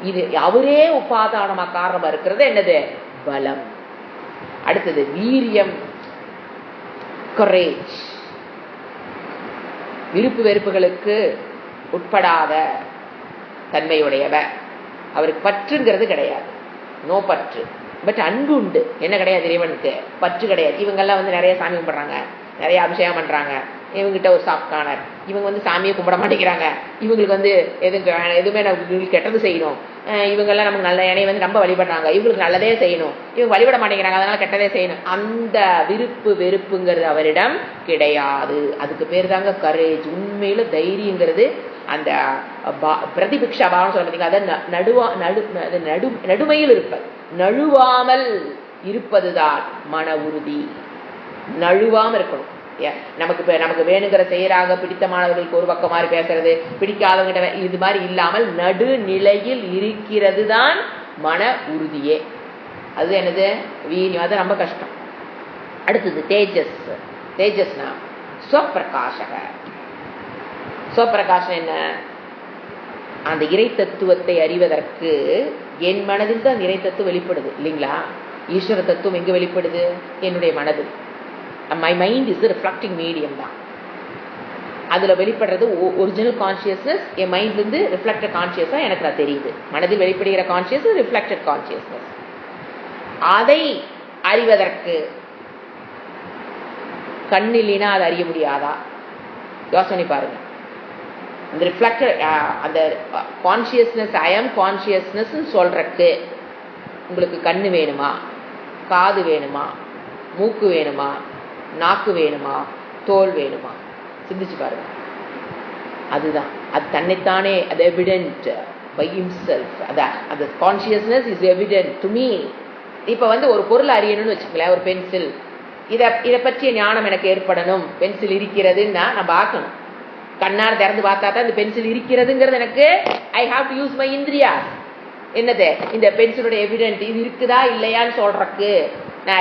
இது அவரே உபாதானமா காரணமா இருக்கிறது என்னது? பலம். அடுத்தது வீரியம், கரேஜ். விருப்பு வெறுப்புகளுக்கு உட்படாத தன்மையுடையவர். அவருக்கு பற்றுங்கிறது கிடையாது, நோ பற்று. பட் அன்பு உண்டு. என்ன கிடையாது? இறைவனுக்கு பற்று கிடையாது. இவங்கெல்லாம் நிறைய சாமி கும்பிடுறாங்க, நிறைய அபிஷேகம் பண்றாங்க. இவங்ககிட்ட ஒரு சாஃப்ட் கார்னர். இவங்க சாமியை கும்பிட மாட்டேங்கிறாங்க. இவங்களுக்கு எதுவுமே இவங்களுக்கு கெட்டது செய்யணும். இவங்கெல்லாம் நமக்கு நல்ல எண்ணெய் நம்ம வழிபடுறாங்க, இவங்களுக்கு நல்லதே செய்யணும். இவங்க வழிபட மாட்டேங்கிறாங்க, அதனால கெட்டதே செய்யணும். அந்த விருப்பு வெறுப்புங்கிறது அவரிடம் கிடையாது. அதுக்கு பேர் தாங்க கரேஜ். உண்மையில தைரியங்கிறது அந்த பிரதிபிக்ஷா பாவம் சொல்றீங்க. அதை நடுமையில் இருப்பது, நழுவாமல் இருப்பதுதான் மன உறுதி. நழுவாம இருக்கணும். நமக்கு வேணுங்கிற செய்யறாங்க, பிடித்தமானவர்களுக்கு ஒரு பக்கம் மாதிரி பேசுறது, பிடிக்காதவங்கிட்ட இது மாதிரி இல்லாமல் நடுநிலையில் இருக்கிறது தான் மன உறுதியே. அது என்னது? வீரியம். அது ரொம்ப கஷ்டம். அடுத்தது தேஜஸ். தேஜஸ்னா ஸ்வப்பிரகாசக. ஸ்வப்பிரகாசம் என்ன? அந்த இறை தத்துவத்தை அறிவதற்கு என் மனதில் தான் இறை தத்துவம் வெளிப்படுது இல்லைங்களா? ஈஸ்வர தத்துவம் எங்க வெளிப்படுது? என்னுடைய மனதில். My mind is the reflecting medium தான். அதுல வெளிப்படுறது ஒரிஜினல் கான்சியஸ்னஸ். என் மைண்ட்ல இருந்து ரிஃப்ளெக்டட் கான்சியஸா எனக்கு அது தெரியுது. மனதில் வெளிப்படுகிற கான்சியஸ் ரிஃப்ளெக்டட் கான்சியஸ்னஸ். அதை அறிவதற்கு கண்ணில்லைனா அதை அறிய முடியாதா? யோசனை பாருங்க. அந்த ரிஃப்ளெக்டட் அந்த கான்சியஸ்னஸ், ஐ ஆம் கான்சியஸ்னஸ் சொல்றதுக்கு உங்களுக்கு கண்ணு வேணுமா? காது வேணுமா? மூக்கு வேணுமா? நாக்கு வேணுமா? தோல் வேணுமா? சிந்திச்சு பாருங்க. அதுதான் அது தன்னைத்தானே. அது எவிடென்ட் பை ஹிம்செல்ஃப். அந்த consciousness is evident to me. இப்ப ஒரு பொருள் அறியணும்னு வச்சுக்கல, ஒரு பென்சில், இதை பற்றிய ஞானம் எனக்கு ஏற்படணும். பென்சில் இருக்கிறதுன்னா நான் பார்க்கணும். கண்ணார் திறந்து பார்த்தா தான் இந்த பென்சில் இருக்கிறதுங்கிறது எனக்கு. I have to use my இந்திரியா. என்னது? இந்த பென்சிலோட எவிடென்ட் இது இருக்குதா இல்லையான்னு சொல்றதுக்கு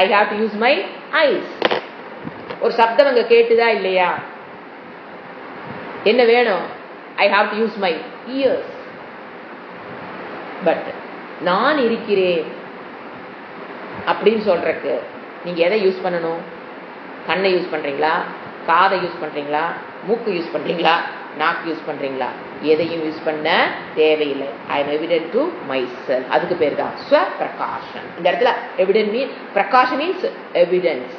I have to use my eyes. ஒரு சப்தம் அங்க கேட்டுதா இல்லையா? என்ன வேணும்? I have to use my ears. But நான் இருக்கிறேன் அப்படின்னு சொல்றதுக்கு நீங்க எதை யூஸ் பண்ணணும்? கண்ணை யூஸ் பண்றீங்களா? காதை யூஸ் பண்றீங்களா? மூக்கு யூஸ் பண்றீங்களா? நாக்கு யூஸ் பண்றீங்களா? எதையும் யூஸ் பண்ண தேவையில்லை. I am evident to my self. அதுக்கு பேர் தான் ஸ்வப்பிரகாஷன். இந்த இடத்துல எவிடென்ட் மீன் பிரகாஷன் மீன்ஸ் எவிடன்ஸ்,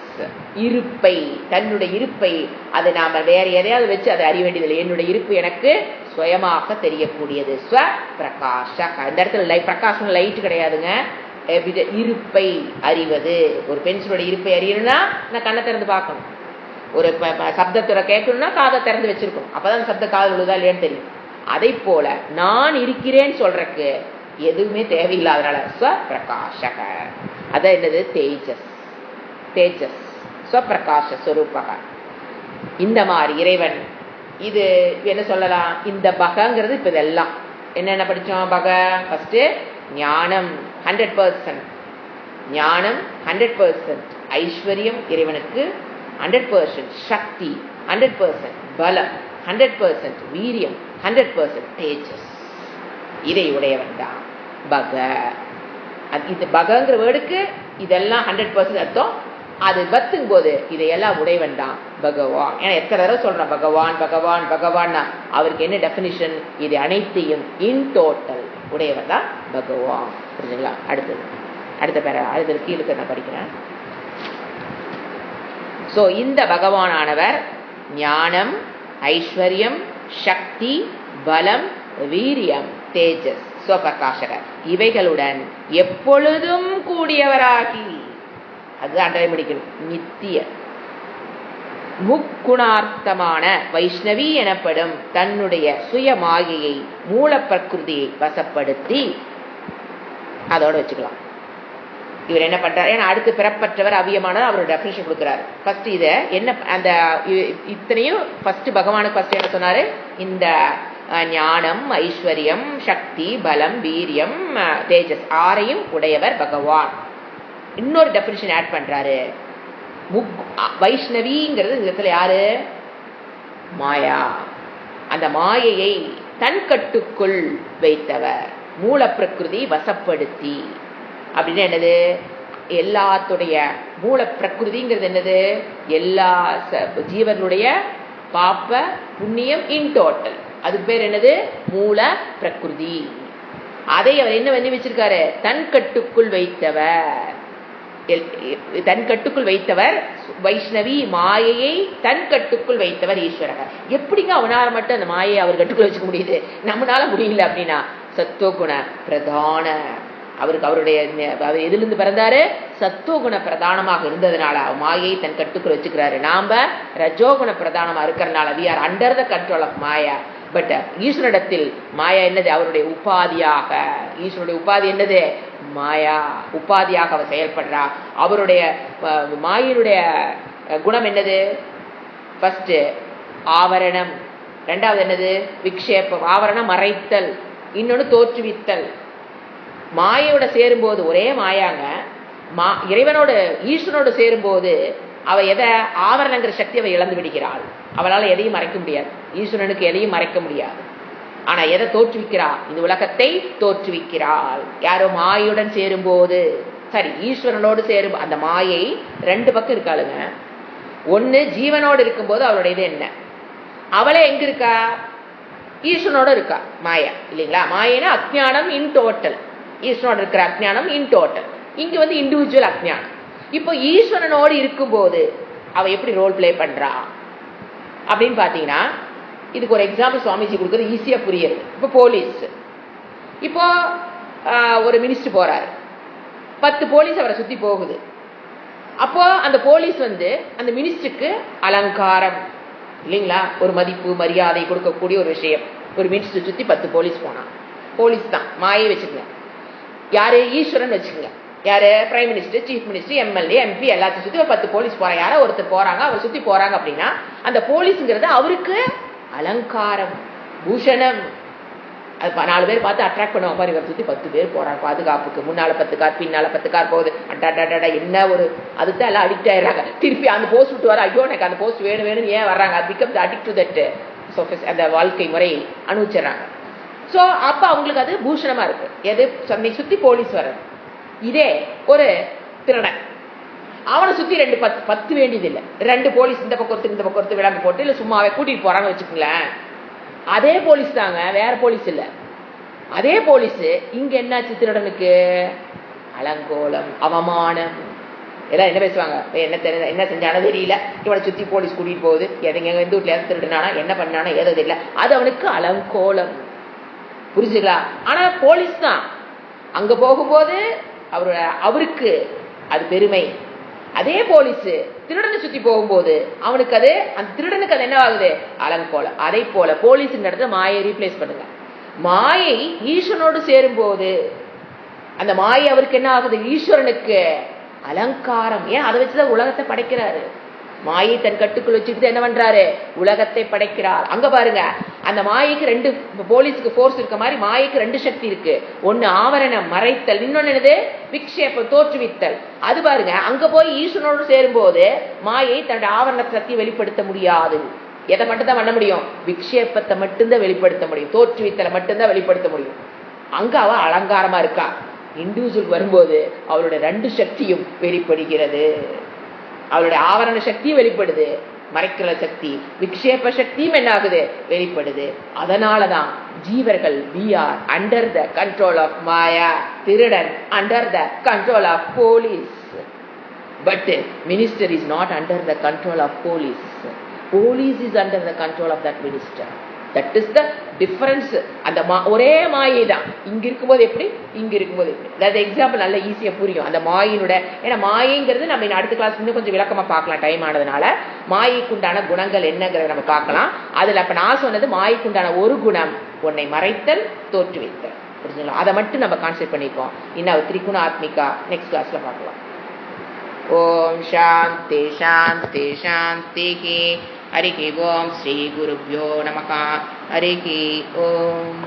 இருப்பை, தன்னுடைய இருப்பை. அதை நாம வேற எதையாவது வச்சு அதை அறிய வேண்டியதில்லை. என்னுடைய இருப்பு எனக்கு சுயமாக தெரியக்கூடியது. ஸ்வப்பிரகாஷக. இந்த இடத்துல பிரகாஷம் லைட் கிடையாதுங்க. இருப்பை அறிவது. ஒரு பென்சிலோட இருப்பை அறியணும்னா நான் கண்ணை திறந்து பார்க்கணும். ஒரு சப்தத்தோட கேட்கணும்னா காதை திறந்து வச்சிருக்கணும். அப்பதான் சப்த காது விழுதா இல்லையான்னு தெரியும். அதை போல நான் இருக்கிறேன்னு சொல்றதுக்கு எதுவுமே தேவையில்லாதனால ஸ்வப்பிரகாஷக. அதான் என்னது? தேஜஸ். தேஜஸ் ஸ்வப்பிரகாஷ ஸ்வரூபக. இந்த மாதிரி இறைவன் இது என்ன சொல்லலாம்? இந்த பகங்கிறது இப்ப இதெல்லாம் என்னென்ன படிச்சோம்? பக ஃபர்ஸ்ட் ஞானம் 100%, ஞானம் 100%, ஐஸ்வர்யம் இறைவனுக்கு 100%, சக்தி 100%, பலம் 100%, வீரியம் 100%, தேஜஸ் இதை உடையவன் தான் பக. இது பகங்கிற வேர்டுக்கு இதெல்லாம் 100% அர்த்தம். அது பத்துங்கும் போது இதையெல்லாம் உடையவன் தான் பகவான். ஏன்னா எத்தனை தடவை சொல்றான் பகவான் பகவான் பகவான். அவருக்கு என்ன டெபினிஷன்? இது அனைத்தையும் இன் டோட்டல் உடையவன் தான் பகவான். புரிஞ்சுங்களா? அடுத்த பேர அடுத்த கீழுக்கு நான் படிக்கிறேன். சோ இந்த பகவானானவர் ஞானம், ஐஸ்வர்யம், சக்தி, பலம், வீரியம், தேஜஸ், ஸ்வப்பிரகாஷகர் இவைகளுடன் எப்பொழுதும் கூடியவராகி, அது அண்டரை முடிக்கணும், நித்திய முக்குணார்த்தமான வைஷ்ணவி எனப்படும் தன்னுடைய சுய மாயையை மூல பிரகிருதியை வசப்படுத்தி, அதோட வச்சுக்கலாம். இவர் என்ன பண்றாரு? ஏன்னா அடுத்து பிறப்பற்றவர் அவியமானவர் அவரோட டெஃபினிஷன் கொடுக்கிறாரு. ஃபர்ஸ்ட் இத என்ன அந்த இத்தனையும் ஃபர்ஸ்ட் பகவானுக்கு ஃபர்ஸ்ட் என்ன சொன்னாரு? இந்த ஞானம், ஐஸ்வர்யம், சக்தி, பலம், வீரியம், தேஜஸ் ஆறையும் உடையவர் பகவான். இன்னொரு டெஃபினிஷன் ஆட் பண்றாரு. வைஷ்ணவிங்கிறது இந்த இடத்துல யாரு? மாயா. அந்த மாயையை தன் கட்டுக்குள் வைத்தவர், மூல பிரகிருதி வசப்படுத்தி. அப்படின்னு என்னது? எல்லாத்துடைய மூல பிரகிருதிங்கிறது என்னது? எல்லா ஜீவனுடைய பாப்ப புண்ணியம் இன் டோட்டல். அதுக்கு பேர் என்னது? மூல பிரகிருதி. அதை அவர் என்ன பண்ணி வச்சிருக்காரு? தன் கட்டுக்குள் வைத்தவர். தன் கட்டுக்குள் வைத்தவர் வைஷ்ணவி, மாயையை தன் கட்டுக்குள் வைத்தவர் ஈஸ்வரர். எப்படிங்க அவனால மட்டும் அந்த மாயையை அவர் கட்டுக்குள் வச்சுக்க முடியுது? நம்மளால முடியல. அப்படின்னா சத்துவகுண பிரதான அவருக்கு அவருடைய அவர் எதிலிருந்து பிறந்தாரு? சத்துவகுண பிரதானமாக இருந்ததுனால மாயை தன் கட்டுக்குள் வச்சுக்கிறாரு. நாம ரஜோகுண பிரதானமா இருக்கிறதுனால we are under the control of maya. But ஈஸ்வரிடத்தில் மாயா என்னது? அவருடைய உபாதியாக. ஈஸ்வருடைய உபாதி என்னது? மாயா. உபாதியாக அவர் செயல்படுறா. அவருடைய மாயினுடைய குணம் என்னது? ஃபர்ஸ்ட் ஆவரணம், ரெண்டாவது என்னது? விக்ஷேபம். ஆவரணம் மறைத்தல், இன்னொன்னு தோற்றுவித்தல். மாயோட சேரும்போது ஒரே மாயாங்க. இறைவனோட ஈஸ்வரனோடு சேரும்போது அவ எதை? ஆவரணங்கிற சக்தி அவ இழந்து விடுகிறாள். அவளால் எதையும் மறைக்க முடியாது. ஈஸ்வரனுக்கு எதையும் மறைக்க முடியாது. ஆனா எதை தோற்றுவிக்கிறா? இந்த உலகத்தை தோற்றுவிக்கிறாள். யாரோ மாயுடன் சேரும்போது, சரி ஈஸ்வரனோடு சேரும் அந்த மாயை ரெண்டு பக்கம் இருக்காளுங்க. ஒண்ணு ஜீவனோடு இருக்கும்போது அவளுடைய இது என்ன? அவளே எங்க இருக்கா? ஈஸ்வரனோட இருக்கா மாயா, இல்லைங்களா? மாயனா அஜ்ஞானம் இன் டோட்டல். ஈஸ்வரனோட இருக்கிற அஜ்ஞானம் இன் டோட்டல். இங்க வந்து இண்டிவிஜுவல் அஜ்ஞானம். இப்போ ஈஸ்வரனோடு இருக்கும்போது அவ எப்படி ரோல் பிளே பண்றா அப்படின்னு பாத்தீங்கன்னா, இதுக்கு ஒரு எக்ஸாம்பிள் சுவாமிஜி கொடுக்குறது ஈஸியா புரியுது. இப்போ போலீஸ், இப்போ ஒரு மினிஸ்டர் போறாரு, 10 போலீஸ் அவரை சுத்தி போகுது. அப்போ அந்த போலீஸ் வந்து அந்த மினிஸ்டருக்கு அலங்காரம், இல்லைங்களா? ஒரு மதிப்பு மரியாதை கொடுக்கக்கூடிய ஒரு விஷயம். ஒரு மினிஸ்டர் சுத்தி 10 போலீஸ் போனா, போலீஸ் தான் மாயை வச்சுக்கோங்க. யாரு? ஈஸ்வரன் வச்சுக்கோங்க. யாரு? Prime minister, chief minister, MLA, MP எல்லாத்தையும் சுத்தி ஒரு 10 போலீஸ் போறாங்க. யாரோ ஒருத்தர் போறாங்க, அவர் சுத்தி போறாங்க அப்படின்னா அந்த போலீஸ்ங்கிறது அவருக்கு அலங்காரம், பூஷணம். அது 4 பேர் பார்த்து அட்ராக்ட் பண்ணுவாங்க. பாரு, இவர் சுத்தி 10 பேர் போறாங்க பாதுகாப்புக்கு. முன்னால 10 கார், பின்னால 10 கார் போகுது. அட்டாடா என்ன ஒரு அதுதான் எல்லாம் அடிக்ட் ஆயிடுறாங்க. திருப்பி அந்த போஸ்ட் விட்டு வர, ஐயோ எனக்கு அந்த போஸ்ட் வேணும் வேணும்னு ஏன் வர்றாங்க? அது பிகம் அடிக்ட் டு தட் அந்த வாழ்க்கை முறை அனுபவிச்சிடறாங்க. ஸோ அப்ப அவங்களுக்கு அது பூஷணமா இருக்கு. எது? சென்னை சுத்தி போலீஸ் வர்றது. இதே ஒரு திருடன், அவனை சுத்தி 10 வேண்டியது இல்லை. 2 போலீஸ் இந்த பக்கம் ஒருத்தர் இந்த பக்கம் ஒருத்தர் விளம்பரம் போட்டு இல்ல சும்மாவே கூட்டிட்டு போறாங்க வச்சுக்கோங்களேன். அதே போலீஸ் தாங்க, வேற போலீஸ் இல்ல. அதே போலீஸ் இங்க என்னாச்சு? திருடனுக்கு அலங்கோலம், அவமானம். எல்லாம் என்ன பேசுவாங்க? என்ன செஞ்சானோ தெரியல, இவனை சுத்தி போலீஸ் கூட்டிட்டு போகுது, எங்க எந்த வீட்டுல திருடுனானா, என்ன பண்ணானா ஏதோ தெரியல, அது அவனுக்கு அலங்கோலம். புரிஞ்சுங்களா? ஆனா போலீஸ் தான் அங்க போகும்போது அவருக்கு அது பெருமை. அதே போலீஸ் திருடனை சுத்தி போகும்போது அவனுக்கு அது, அந்த திருடனுக்கு அது என்ன ஆகுது? அலங்கோலம். அதே போல போலீஸ் இடத்துல மாயை ரீப்ளேஸ் பண்ணுங்க. மாயை ஈஸ்வரனோடு சேரும் போது அந்த மாயை அவருக்கு என்ன ஆகுது? ஈஸ்வரனுக்கு அலங்காரம். ஏன்? அதை வச்சுதான் உலகத்தை படைக்கிறாரு. மாயை தன் கட்டுக்குள் வச்சுக்கிட்டு என்ன பண்றாரு? உலகத்தை படைக்கிறார். அங்க பாருங்க, அந்த மாயைக்கு ரெண்டு, போலீஸுக்கு ஃபோர்ஸ் இருக்க மாதிரி மாயைக்கு ரெண்டு சக்தி இருக்கு. ஒன்னு ஆவரணம், மறைத்தல், இன்னொன்னு என்னது? விக்ஷேபம், தோற்றுவித்தல். அது பாருங்க, அங்க போய் ஈஸ்வரனோடு சேரும் போது மாயை தன்னுடைய ஆவரண சக்தியை வெளிப்படுத்த முடியாது. எதை மட்டும் தான் பண்ண முடியும்? விக்ஷேபத்தை மட்டும்தான் வெளிப்படுத்த முடியும், தோற்றுவித்தலை மட்டும்தான் வெளிப்படுத்த முடியும். அங்க அவ அலங்காரமா இருக்கா. இண்டிவிஜுவல் வரும்போது அவளுடைய ரெண்டு சக்தியும் வெளிப்படுகிறது. அவளுடைய ஆவரண சக்தியும் வெளிப்படுது, மறைக்கிற சக்தி, விக்ஷேப சக்தியும் என்ன ஆகுது? வெளிப்படுது. அதனாலதான் ஜீவர்கள் we are under the control of Maya, திருடன் under the control of police. But minister is not under the control of police. Police is under the control of that minister. That is the difference. அந்த ஒரே மாயை தான். இங்க இருக்கும்போது எப்படி, இங்க இருக்கும்போது எப்படி. அதாவது எக்ஸாம்பிள் நல்ல ஈஸியா புரியும் அந்த மாயினோட. ஏன்னா மாயைங்கிறது நம்ம அடுத்த கிளாஸ் இன்னும் கொஞ்சம் விளக்கமா பார்க்கலாம், டைம் ஆனதுனால. மாயைக்குண்டான குணங்கள் என்னங்கிறத நம்ம பார்க்கலாம். அதுல அப்ப நான் சொன்னது மாயைக்குண்டான ஒரு குணம் உன்னை மறைத்தல், தோற்றுவித்தல். புரிஞ்சுங்களா? அதை மட்டும் நம்ம கான்செப்ட் பண்ணிப்போம். இன்னும் திரிகுண ஆத்மிகா நெக்ஸ்ட் கிளாஸ்ல பார்க்கலாம். ஓம் சாந்தி சாந்தி சாந்தி. ஹரி ஓம். ஸ்ரீ குருப்யோ நமஹ. ஹரி ஓம்.